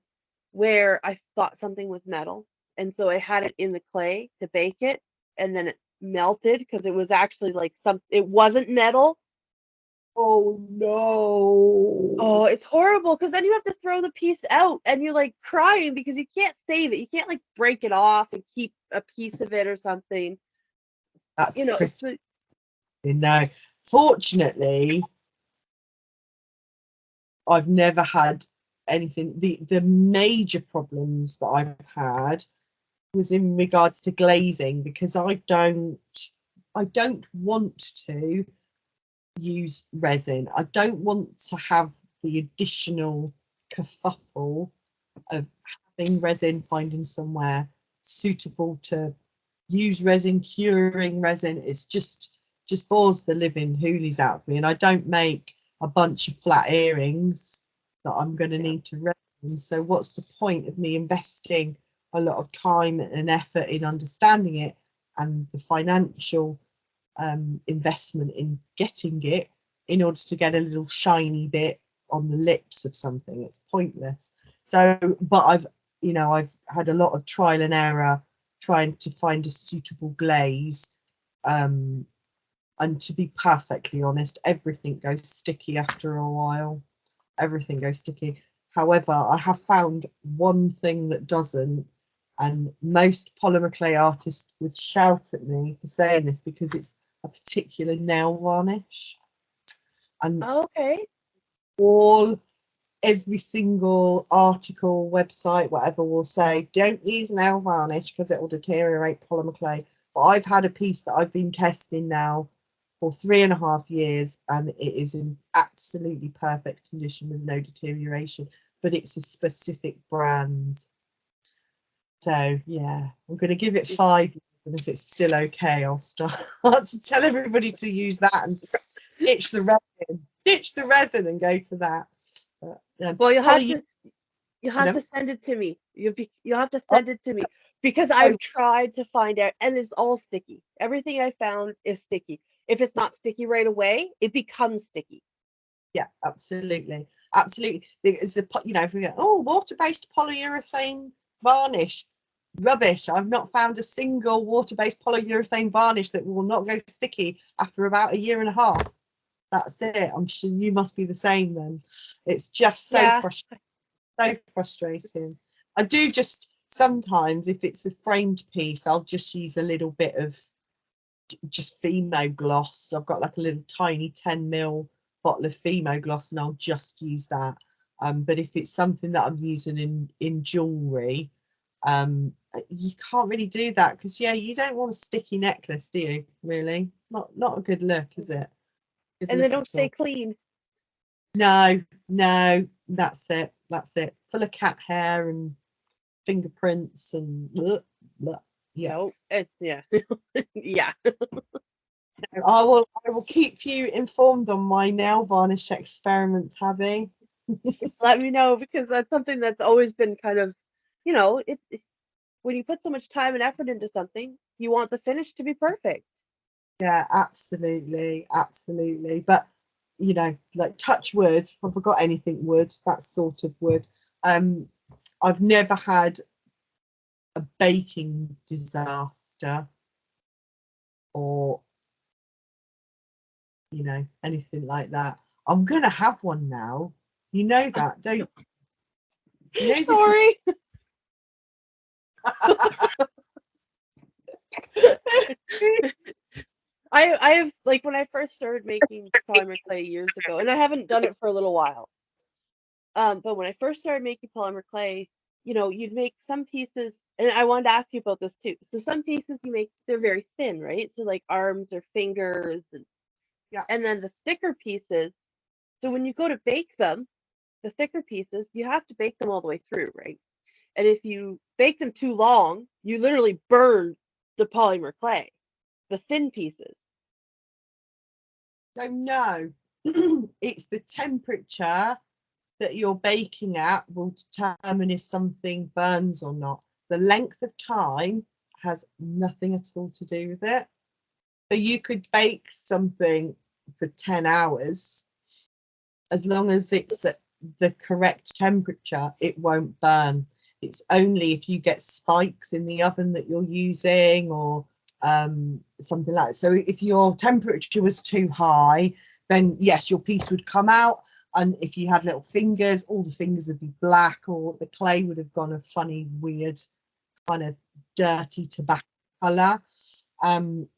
where I thought something was metal, and so I had it in the clay to bake it, and then it melted because it was actually like it wasn't metal. Oh no. Oh, it's horrible because then you have to throw the piece out and you're like crying because you can't save it. You can't like break it off and keep a piece of it or something. That's It's pretty. No, fortunately, I've never had anything. The major problems that I've had was in regards to glazing, because I don't want to use resin. I don't want to have the additional kerfuffle of having resin, finding somewhere suitable to use resin, curing resin. It's just bores the living hoolies out of me. And I don't make a bunch of flat earrings that I'm going to yeah. need to resin. So what's the point of me investing a lot of time and effort in understanding it, and the financial investment in getting it, in order to get a little shiny bit on the lips of something? It's pointless. So, but I've had a lot of trial and error trying to find a suitable glaze. Um, and to be perfectly honest, everything goes sticky after a while. Everything goes sticky. However, I have found one thing that doesn't, and most polymer clay artists would shout at me for saying this, because it's a particular nail varnish. And Okay. all every single article, website, whatever, will say don't use nail varnish because it will deteriorate polymer clay. But I've had a piece that I've been testing now for 3.5 years, and it is in absolutely perfect condition with no deterioration. But it's a specific brand. So yeah, I'm going to give it 5 years, and if it's still okay, I'll start to tell everybody to use that and ditch the resin and go to that. But, Well, poly, you you have know, to send it to me. You have to I, send it to me because I, I've tried to find out, and it's all sticky. Everything I found is sticky. If it's not sticky right away, it becomes sticky. yeah, absolutely, absolutely. Because if we go, oh, water-based polyurethane varnish, rubbish. I've not found a single water-based polyurethane varnish that will not go sticky after about 1.5 years. That's it. I'm sure you must be the same then. It's just Yeah. so frustrating. I do just sometimes, if it's a framed piece, I'll just use a little bit of just Fimo gloss. I've got like a little tiny 10 ml bottle of Fimo gloss, and I'll just use that. But if it's something that I'm using in jewelry, you can't really do that, because yeah, you don't want a sticky necklace, do you? Really, not a good look, is it? Good And they look don't at stay all. clean. No, no, that's it. That's it. Full of cat hair and fingerprints and yeah. No, it's yeah. Yeah. I will keep you informed on my nail varnish experiments, Abby. Let me know because that's something that's always been kind of, when you put so much time and effort into something, you want the finish to be perfect. Yeah, absolutely, absolutely. But like touch wood, if I forgot anything wood, that sort of wood. Um, I've never had a baking disaster, or anything like that. I'm gonna have one now. You know that, don't you? Know this is. Sorry. I have like when I first started making polymer clay years ago, and I haven't done it for a little while. But when I first started making polymer clay, you'd make some pieces, and I wanted to ask you about this too. So some pieces you make, they're very thin, right? So like arms or fingers, Yeah, and then the thicker pieces. So when you go to bake them, the thicker pieces, you have to bake them all the way through, right? And if you bake them too long, you literally burn the polymer clay, the thin pieces. So no, it's the temperature that you're baking at will determine if something burns or not. The length of time has nothing at all to do with it. So you could bake something for 10 hours, as long as it's at the correct temperature, it won't burn. It's only if you get spikes in the oven that you're using, or something like that. So if your temperature was too high, then yes, your piece would come out. And if you had little fingers, all the fingers would be black, or the clay would have gone a funny, weird, kind of dirty tobacco colour. And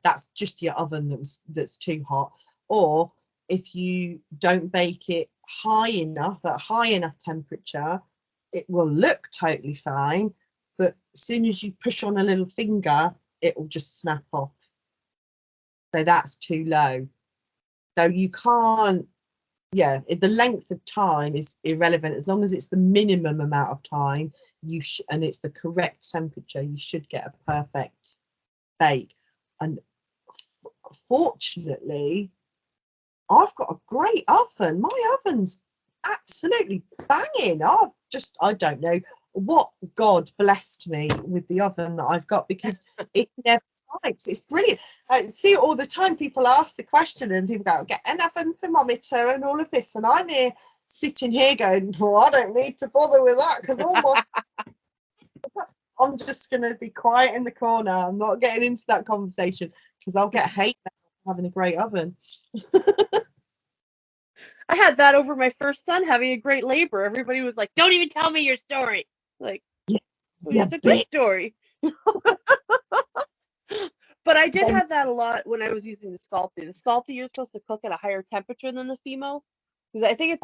that's just your oven that's too hot. Or if you don't bake it high enough, at high enough temperature, it will look totally fine, but as soon as you push on a little finger, it will just snap off. So that's too low. So you can't, yeah, the length of time is irrelevant. As long as it's the minimum amount of time, and it's the correct temperature, you should get a perfect bake. And fortunately, I've got a great oven. My oven's absolutely banging. I don't know what God blessed me with the oven that I've got, because it never spikes. It's brilliant. I see it all the time. People ask the question and people go, get an oven thermometer and all of this. And I'm here sitting here going, oh, I don't need to bother with that, because almost I'm just going to be quiet in the corner. I'm not getting into that conversation, because I'll get hate for having a great oven. I had that over my first son having a great labor. Everybody was like, "Don't even tell me your story." Like, Yeah, well, yeah, it's a good story. But I did then, have that a lot when I was using the Sculpting. The Sculpting, you're supposed to cook at a higher temperature than the Fimo, because I think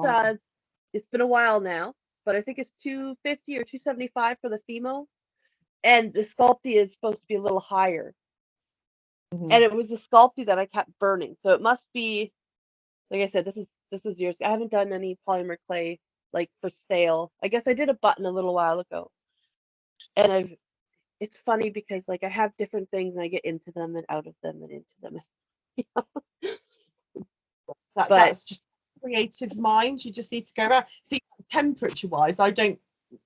it's been a while now, but I think it's 250 or 275 for the Fimo, and the Sculpting is supposed to be a little higher. mhm. And it was the Sculpting that I kept burning, so it must be, like I said, this is years. I haven't done any polymer clay like for sale. I guess I did a button a little while ago, and it's funny because like I have different things and I get into them and out of them and into them. But That's just creative mind. You just need to go around. See, temperature wise, I don't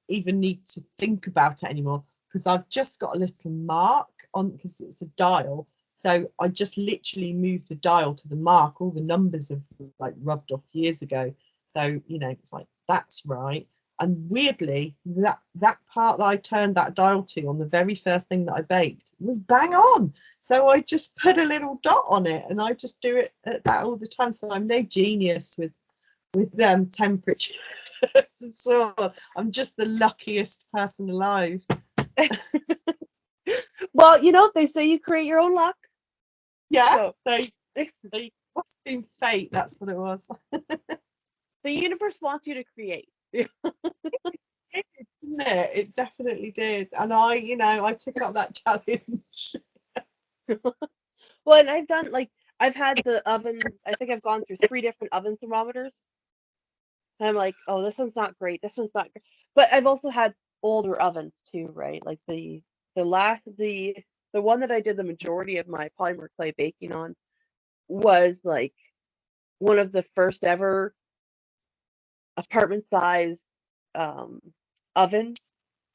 even need to think about it anymore, because I've just got a little mark on, because it's a dial. So I just literally moved the dial to the mark. All the numbers have like rubbed off years ago. So, it's like, that's right. And weirdly, that part that I turned that dial to on the very first thing that I baked was bang on. So I just put a little dot on it, and I just do it at that all the time. So I'm no genius with temperature. So I'm just the luckiest person alive. well, they say you create your own luck. Yeah, So they must have been fate. That's what it was. the universe wants you to create. It did, didn't it? It definitely did. And I took up that challenge. Well, and I've had the oven. I think I've gone through 3 different oven thermometers. And I'm like, oh, this one's not great. This one's not great. But I've also had older ovens too, right? Like the one that I did the majority of my polymer clay baking on was like one of the first ever apartment size um oven.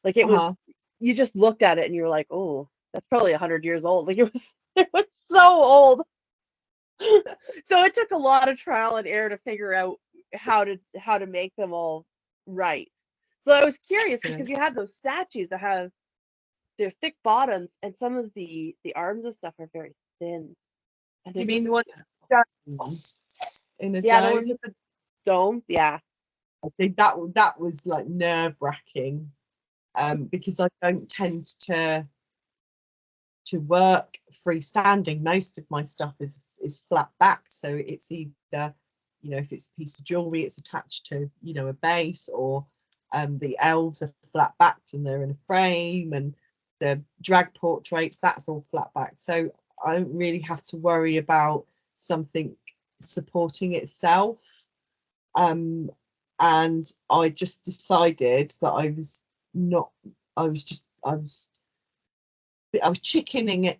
Like it was, Uh-huh. you just looked at it and you were like, oh, that's probably 100 years old. Like it was it was so old. So it took a lot of trial and error to figure out how to make them all right. So I was curious because Excellent. you have those statues that have their thick bottoms, and some of the arms and stuff are very thin, and they You look mean the one beautiful. in a Yeah, the ones dome? with the domes. Yeah. I think that was like nerve-wracking, because I don't tend to work freestanding. Most of my stuff is flat back, so it's either, if it's a piece of jewelry, it's attached to, a base, or the elves are flat backed and they're in a frame, and the drag portraits, that's all flat back. So I don't really have to worry about something supporting itself. And I just decided that I was not. I was chickening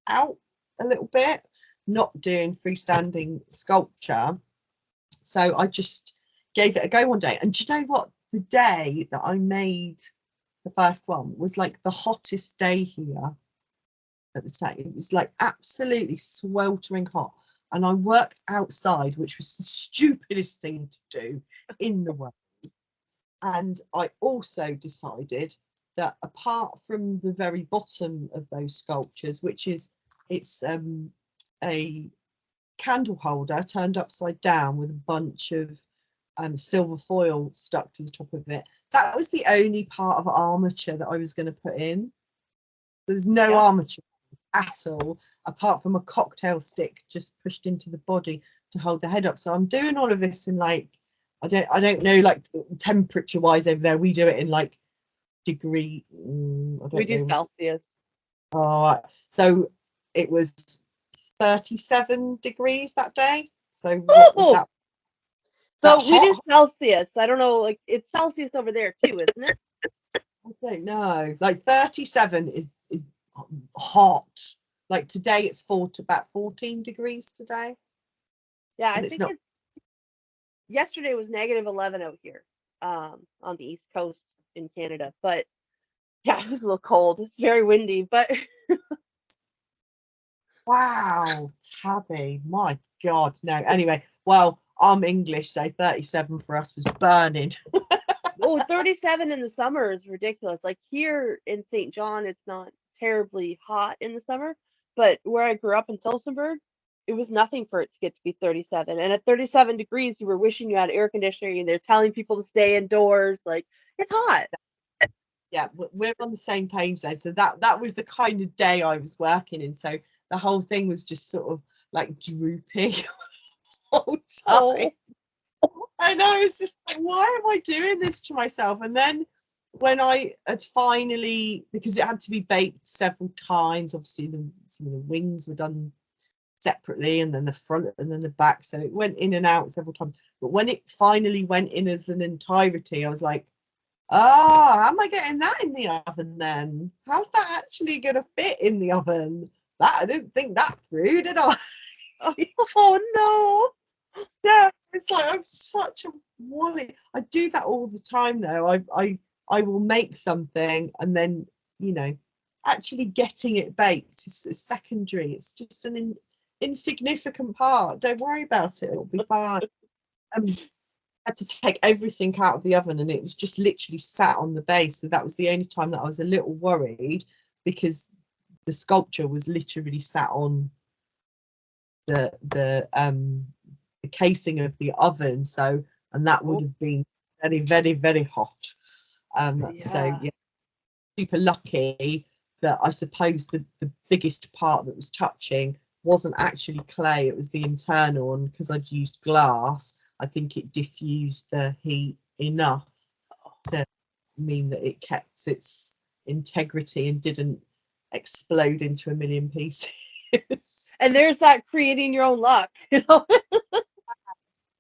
out a little bit, not doing freestanding sculpture. So I just gave it a go one day. And do you know what? The day that I made the first one was like the hottest day here at the time. It was like absolutely sweltering hot. And I worked outside, which was the stupidest thing to do in the world. And I also decided that apart from the very bottom of those sculptures, which is it's a candle holder turned upside down with a bunch of silver foil stuck to the top of it. That was the only part of armature that I was going to put in. There's no armature at all, apart from a cocktail stick just pushed into the body to hold the head up. So I'm doing all of this in like, I don't know, like temperature wise over there. We do it in like degree. I don't We do know. Celsius. Oh, so it was 37 degrees that day. So what would Oh, that so we do hot? Celsius. I don't know, like it's Celsius over there too, isn't it? I don't know. Like 37 is hot. Like today it's about 14 degrees today. Yeah, I And it's think not. it's yesterday was -11 out here, on the East Coast in Canada. But yeah, it was a little cold. It's very windy, but Wow, Tabby, my God, no. Anyway, well, I'm English, so 37 for us was burning. oh, 37 in the summer is ridiculous. Like here in St. John, it's not terribly hot in the summer, but where I grew up in Tillsonburg, it was nothing for it to get to be 37. And at 37 degrees, you were wishing you had air conditioning and they're telling people to stay indoors. Like, it's hot. Yeah, we're on the same page there. So that was the kind of day I was working in. So the whole thing was just sort of like drooping all the time. Oh, And I was just like, why am I doing this to myself? And then when I had finally, because it had to be baked several times, obviously some of the wings were done separately, and then the front and then the back. So it went in and out several times. But when it finally went in as an entirety, I was like, oh, how am I getting that in the oven then? How's that actually going to fit in the oven? That I didn't think that through, did I? oh no. Yeah, it's like I'm such a wally. I do that all the time though. I will make something and then, you know, actually getting it baked is secondary. It's just an insignificant part. Don't worry about it. It'll be fine. I had to take everything out of the oven and it was just literally sat on the base. So that was the only time that I was a little worried, because the sculpture was literally sat on the casing of the oven. So, and that would Oh, have been very, very, very hot. So yeah. yeah, super lucky that I suppose the biggest part that was touching wasn't actually clay, it was the internal, and because I'd used glass, I think it diffused the heat enough to mean that it kept its integrity and didn't explode into a million pieces. And there's that creating your own luck, you know?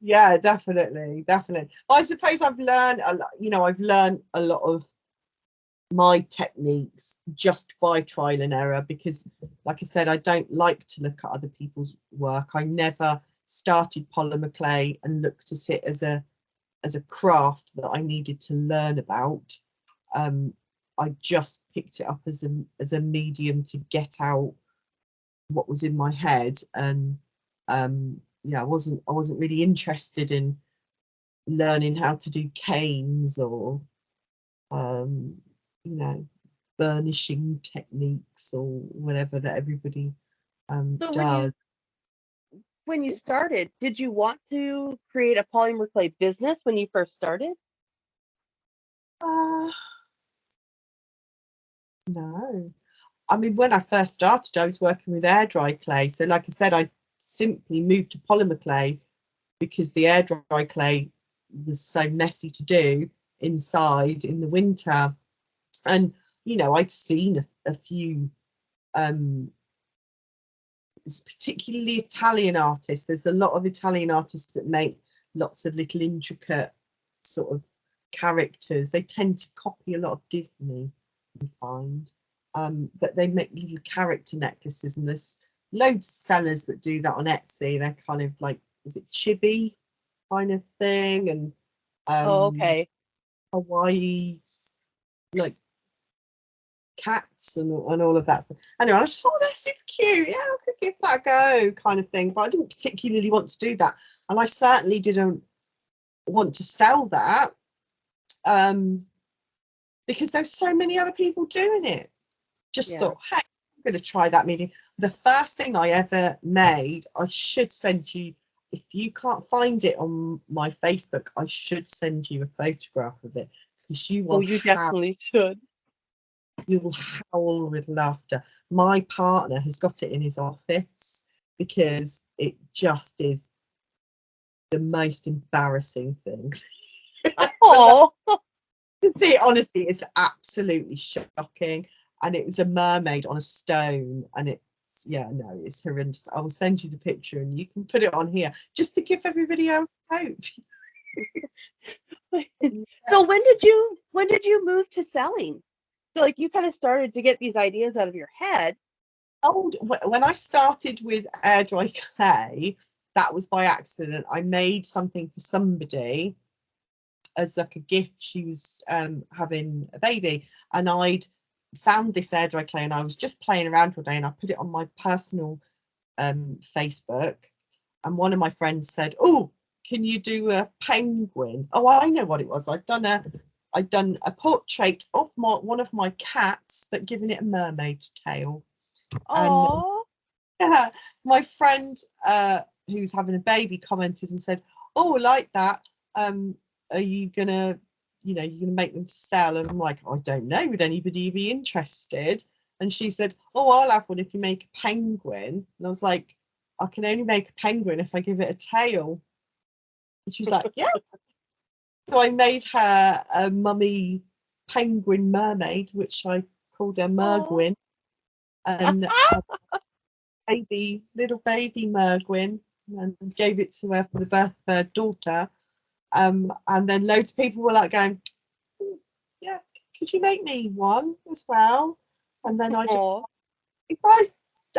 Yeah, definitely, definitely. I suppose I've learned a lot, I've learned a lot of my techniques just by trial and error, because like I said, I don't like to look at other people's work. I never started polymer clay and looked at it as a craft that I needed to learn about. I just picked it up as a medium to get out what was in my head. And yeah, I wasn't really interested in learning how to do canes or um, you know, burnishing techniques or whatever that everybody So does. when you started, did you want to create a polymer clay business when you first started? Uh, no. I mean, when I first started, I was working with air dry clay. So, like I said, I simply moved to polymer clay because the air dry clay was so messy to do inside in the winter. And, I'd seen a few, particularly Italian artists. There's a lot of Italian artists that make lots of little intricate sort of characters. They tend to copy a lot of Disney, you find. But they make little character necklaces, and there's loads of sellers that do that on Etsy. They're kind of like, is it chibi kind of thing, and Oh, okay. Hawaii, like cats and all of that stuff. Anyway, I just thought, they're super cute. Yeah, I could give that a go, kind of thing. But I didn't particularly want to do that, and I certainly didn't want to sell that, because there's so many other people doing it. Just Yeah. thought, hey, I'm going to try that medium. The first thing I ever made, I should send you. If you can't find it on my Facebook, I should send you a photograph of it, because Oh, you definitely should. you will howl with laughter. My partner has got it in his office because it just is the most embarrassing thing. Oh. See, honestly, it's absolutely shocking. And it was a mermaid on a stone, and it's, yeah, no, it's horrendous. I will send you the picture and you can put it on here just to give everybody else hope. So when did you move to selling? So like you kind of started to get these ideas out of your head. When I started with air dry clay, that was by accident. I made something for somebody as like a gift. She was having a baby, and I'd found this air dry clay, and I was just playing around all day, and I put it on my personal Facebook, and one of my friends said, oh, can you do a penguin? Oh, I know what it was. I'd done a portrait of one of my cats, but given it a mermaid tail. And Oh. yeah, my friend who's having a baby commented and said, oh, like that, are you gonna, you're gonna make them to sell? And I'm like, I don't know, would anybody be interested? And she said, oh, I'll have one if you make a penguin. And I was like, I can only make a penguin if I give it a tail. And she was like, yeah. So I made her a mummy penguin mermaid, which I called her Oh. Mergwin, and little baby Mergwin, and gave it to her for the birth of her daughter. And then loads of people were like going, yeah, could you make me one as well? And then I just, Oh. if I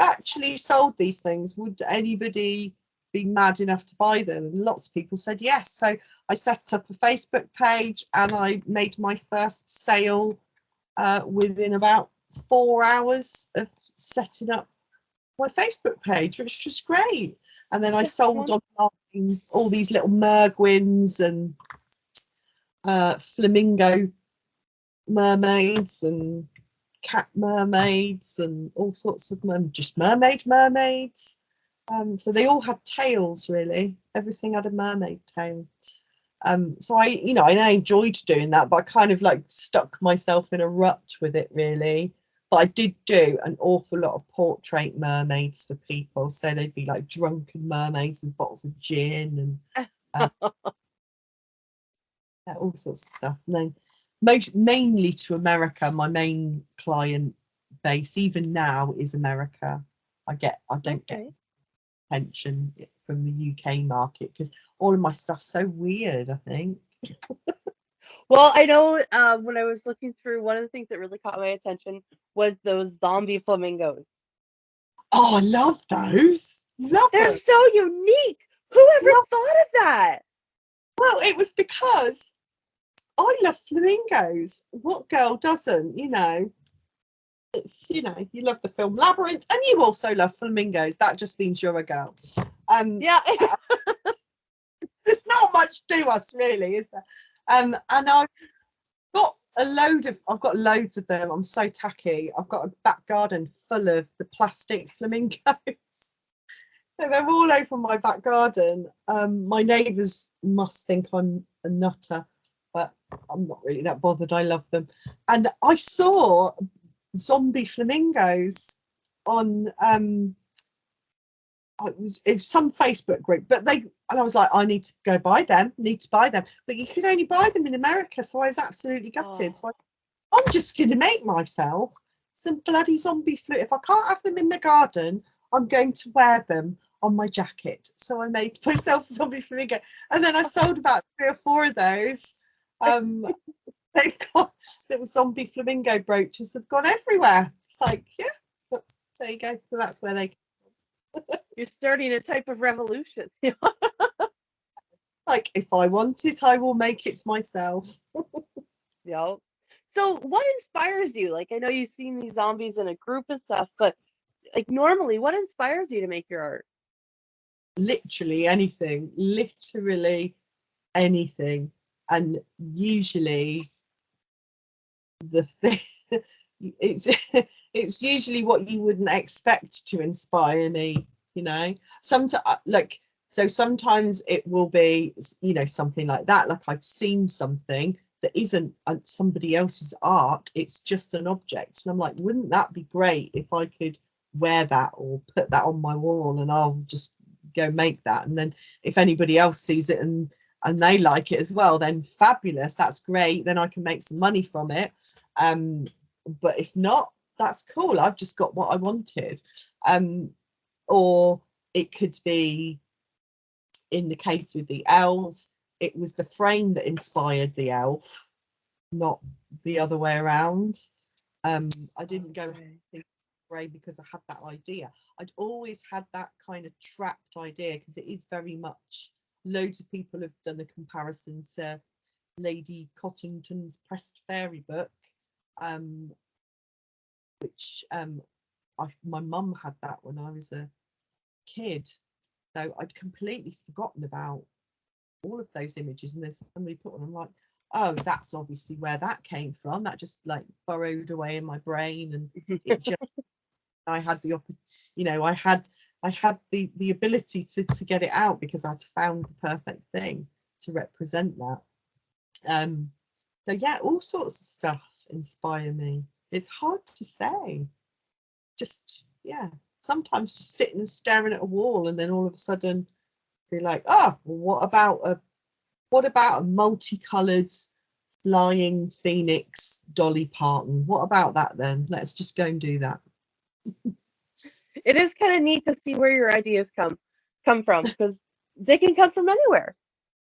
actually sold these things, would anybody be mad enough to buy them? And lots of people said yes. So I set up a Facebook page, and I made my first sale within about 4 hours of setting up my Facebook page, which was great. And then I sold online all these little mergwins and flamingo mermaids and cat mermaids and all sorts of just mermaids. So they all had tails, really. Everything had a mermaid tail. So I enjoyed doing that, but I kind of like stuck myself in a rut with it, really. But I did do an awful lot of portrait mermaids for people, so they'd be like drunken mermaids with bottles of gin and all sorts of stuff. And then mainly to America. My main client base, even now, is America. I don't get Okay. attention from the UK market because all of my stuff's so weird, I think. Well, I know when I was looking through, one of the things that really caught my attention was those zombie flamingos. Oh, I love those. Love They're them. so unique. Who ever Love. thought of that? Well, it was because I love flamingos. What girl doesn't? It's, you love the film Labyrinth, and you also love flamingos. That just means you're a girl. Yeah. There's not much to us, really, is there? And I've got loads of them. I'm so tacky. I've got a back garden full of the plastic flamingos. So they're all over my back garden. My neighbours must think I'm a nutter, but I'm not really that bothered. I love them. And I saw zombie flamingos on it was some Facebook group, and I was like, I need to go buy them, but you could only buy them in America, so I was absolutely gutted. Oh. So I'm just going to make myself some bloody zombie flu. If I can't have them in the garden, I'm going to wear them on my jacket. So I made myself a zombie flamingo, and then I sold about 3 or 4 of those. They've got little zombie flamingo brooches have gone everywhere. It's like, yeah, there you go. So that's where they. You're starting a type of revolution. Like, if I want it, I will make it myself. Yep. So what inspires you? Like I know you've seen these zombies in a group and stuff, but like normally what inspires you to make your art? Literally anything, literally anything. And usually the thing, it's it's usually what you wouldn't expect to inspire me, you know. Sometimes, like, so sometimes it will be, you know, something like that, like I've seen something that isn't somebody else's art, it's just an object, and I'm like, wouldn't that be great if I could wear that or put that on my wall, and I'll just go make that, and then if anybody else sees it and they like it as well, then fabulous, that's great, then I can make some money from it. um but if not, that's cool, I've just got what I wanted. Or it could be, in the case with the elves, it was the frame that inspired the elf, not the other way around. I didn't go Okay. grey because I had that idea. I'd always had that kind of trapped idea, because it is very much, loads of people have done the comparison to Lady Cottington's Pressed Fairy book, um, which my mum had that when I was a kid. So I'd completely forgotten about all of those images, and there's somebody put one. I'm like, oh, that's obviously where that came from. That just like burrowed away in my brain, and it just, I had the you know, I had the ability to get it out because I'd found the perfect thing to represent that. So yeah, all sorts of stuff inspire me. It's hard to say. Just, yeah, sometimes just sitting and staring at a wall, and then all of a sudden be like, oh, well, what about a multicolored flying phoenix Dolly Parton? What about that then? Let's just go and do that. It is kind of neat to see where your ideas come from because they can come from anywhere.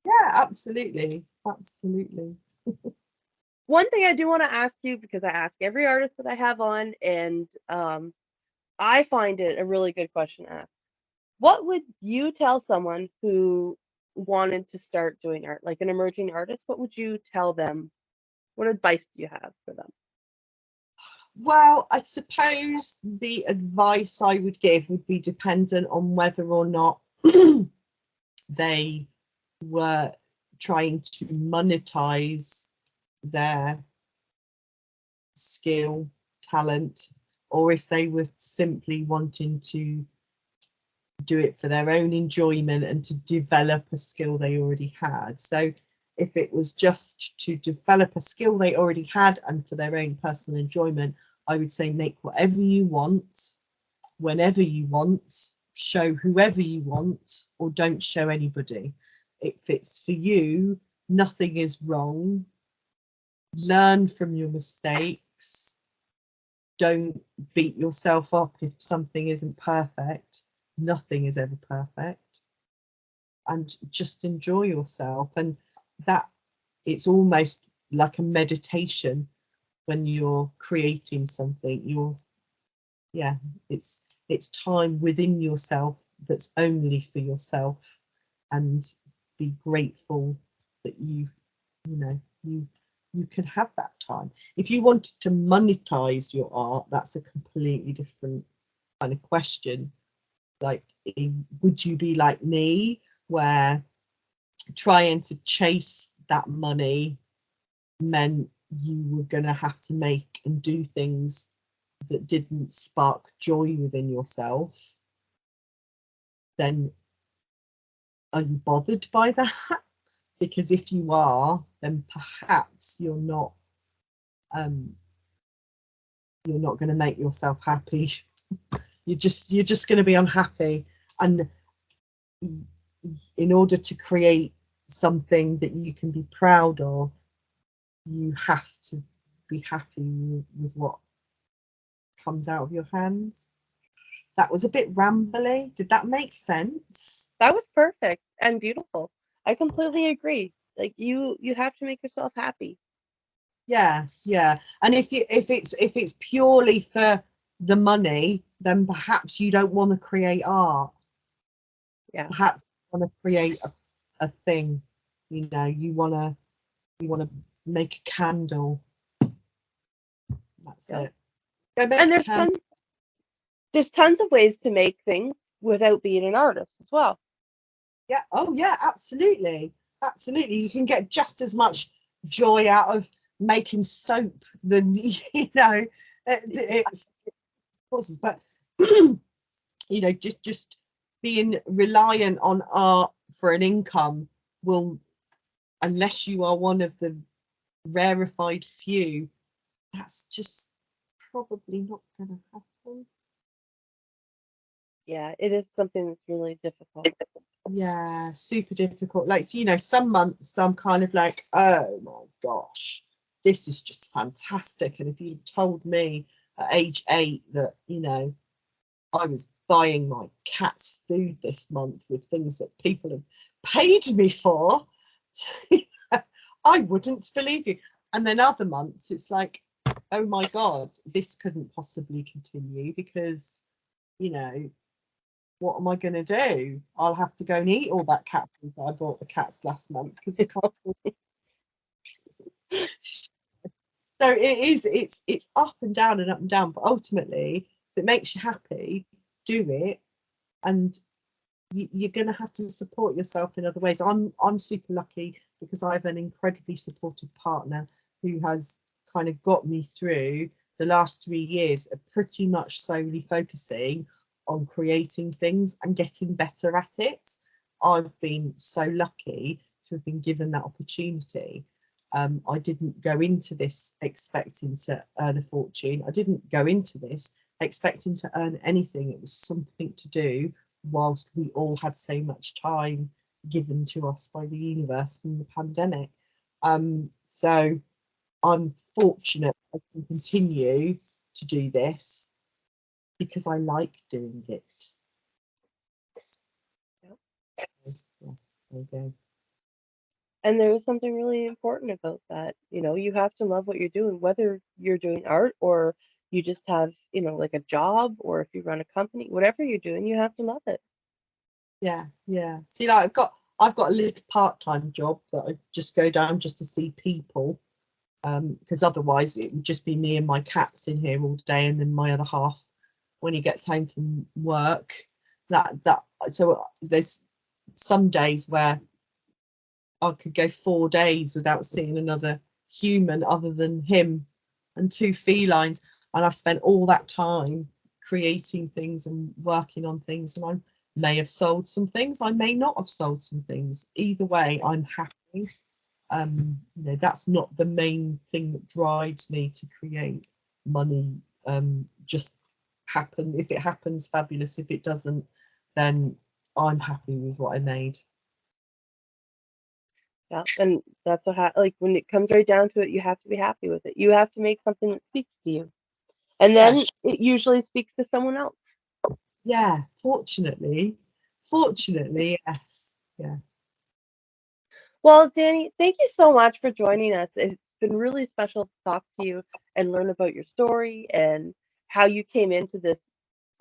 Yeah, absolutely, absolutely. One thing I do want to ask you because I ask every artist that I have on, and I find it a really good question to ask. What would you tell someone who wanted to start doing art, like an emerging artist? What would you tell them? What advice do you have for them? Well, I suppose the advice I would give would be dependent on whether or not they were trying to monetize their skill, talent, or if they were simply wanting to do it for their own enjoyment and to develop a skill they already had. So if it was just to develop a skill they already had and for their own personal enjoyment, I would say make whatever you want, whenever you want, show whoever you want, or don't show anybody. If it's for you, nothing is wrong. Learn from your mistakes. Don't beat yourself up if something isn't perfect. Nothing is ever perfect. And just enjoy yourself. And that, it's almost like a meditation when you're creating something. You're, yeah, it's time within yourself that's only for yourself, and be grateful that you know, you can have that time. If you wanted to monetize your art, that's a completely different kind of question. Like, would you be like me, where trying to chase that money meant you were going to have to make and do things that didn't spark joy within yourself? Then are you bothered by that? Because if you are, then perhaps um, you're not going to make yourself happy. You're just going to be unhappy. And in order to create something that you can be proud of, you have to be happy with what comes out of your hands. That was a bit rambly. Did that make sense? That was perfect and beautiful. I completely agree. Like you have to make yourself happy. Yeah, yeah. And if it's purely for the money, then perhaps you don't want to create art. Yeah. Perhaps you want to create a thing. You know, you want to make a candle. That's Yeah. it. Go And make a candle. there's tons of ways to make things without being an artist as well. Yeah. Oh, yeah. Absolutely. Absolutely. You can get just as much joy out of making soap than you know. It's causes, but you know, just being reliant on art for an income will, unless you are one of the rarefied few, that's just probably not going to happen. Yeah, it is something that's really difficult. Yeah, super difficult. Like, you know, some months I'm kind of like, oh my gosh, this is just fantastic. And if you'd told me at age 8 that, you know, I was buying my cat's food this month with things that people have paid me for, I wouldn't believe you. And then other months it's like, oh my God, this couldn't possibly continue because, you know, what am I going to do? I'll have to go and eat all that cat food that I bought the cats last month because I can't. So it is. It's up and down and up and down. But ultimately, if it makes you happy, do it, and you're going to have to support yourself in other ways. I'm super lucky because I have an incredibly supportive partner who has kind of got me through the last 3 years of pretty much solely focusing on creating things and getting better at it. I've been so lucky to have been given that opportunity. I didn't go into this expecting to earn a fortune. I didn't go into this expecting to earn anything. It was something to do whilst we all had so much time given to us by the universe from the pandemic. So I'm fortunate I can continue to do this because I like doing it. Yep. Yeah, there you go. And there is something really important about that. You know, you have to love what you're doing, whether you're doing art or you just have, like a job or if you run a company, whatever you're doing, you have to love it. Yeah, yeah. See, like I've got a little part-time job that I just go down just to see people. Because otherwise it would just be me and my cats in here all day, and then my other half when he gets home from work. That so there's some days where I could go 4 days without seeing another human other than him and two felines, and I've spent all that time creating things and working on things, and I may have sold some things, I may not have sold some things. Either way, I'm happy. You know, that's not the main thing that drives me to create money. Just happen. If it happens, fabulous. If it doesn't, then I'm happy with what I made. Yeah. And that's like when it comes right down to it, you have to be happy with it. You have to make something that speaks to you. And Yeah, then it usually speaks to someone else. yeah. Fortunately, yes, yeah, Well, Danny, thank you so much for joining us. It's been really special to talk to you and learn about your story and how you came into this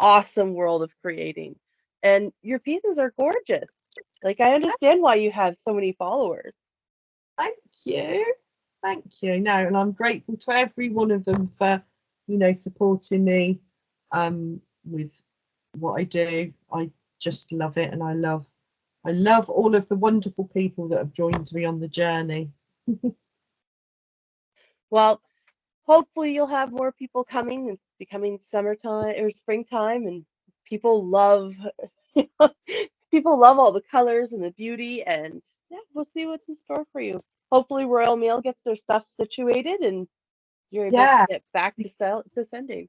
awesome world of creating. And your pieces are gorgeous. Like, I understand why you have so many followers. thank you, thank you. No, and I'm grateful to every one of them for, you know, supporting me with what I do. I just love it, and I love all of the wonderful people that have joined me on the journey. Well, hopefully you'll have more people coming. It's becoming summertime or springtime, and people love people love all the colors and the beauty. And yeah, we'll see what's in store for you. Hopefully, Royal Mail gets their stuff situated, and you're able to Yeah, get back to sending.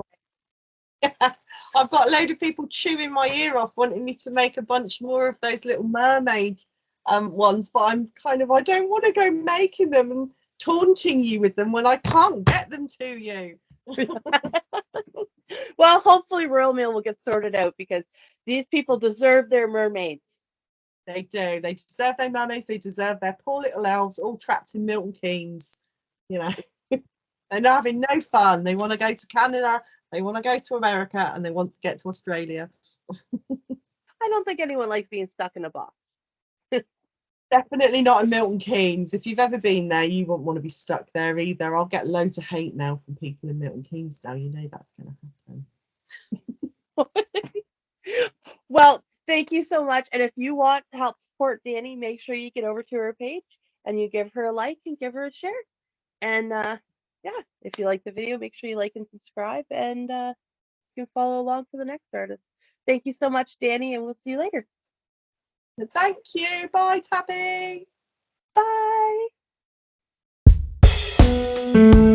I've got a load of people chewing my ear off, wanting me to make a bunch more of those little mermaid ones, but I'm kind of, I don't want to go making them and taunting you with them when I can't get them to you. Well, hopefully, Royal Mail will get sorted out because these people deserve their mermaids. They do. They deserve their mermaids. They deserve their poor little elves all trapped in Milton Keynes. You know. They're not having no fun. They want to go to Canada, they want to go to America, and they want to get to Australia. I don't think anyone likes being stuck in a box. Definitely not in Milton Keynes. If you've ever been there, you won't want to be stuck there either. I'll get loads of hate mail from people in Milton Keynes now. You know that's going to happen. Well, thank you so much. And if you want to help support Dani, make sure you get over to her page and you give her a like and give her a share. And yeah, if you like the video, make sure you like and subscribe, and you can follow along for the next artist. Thank you so much, Dani, and we'll see you later. Thank you. Bye, Tabby. Bye.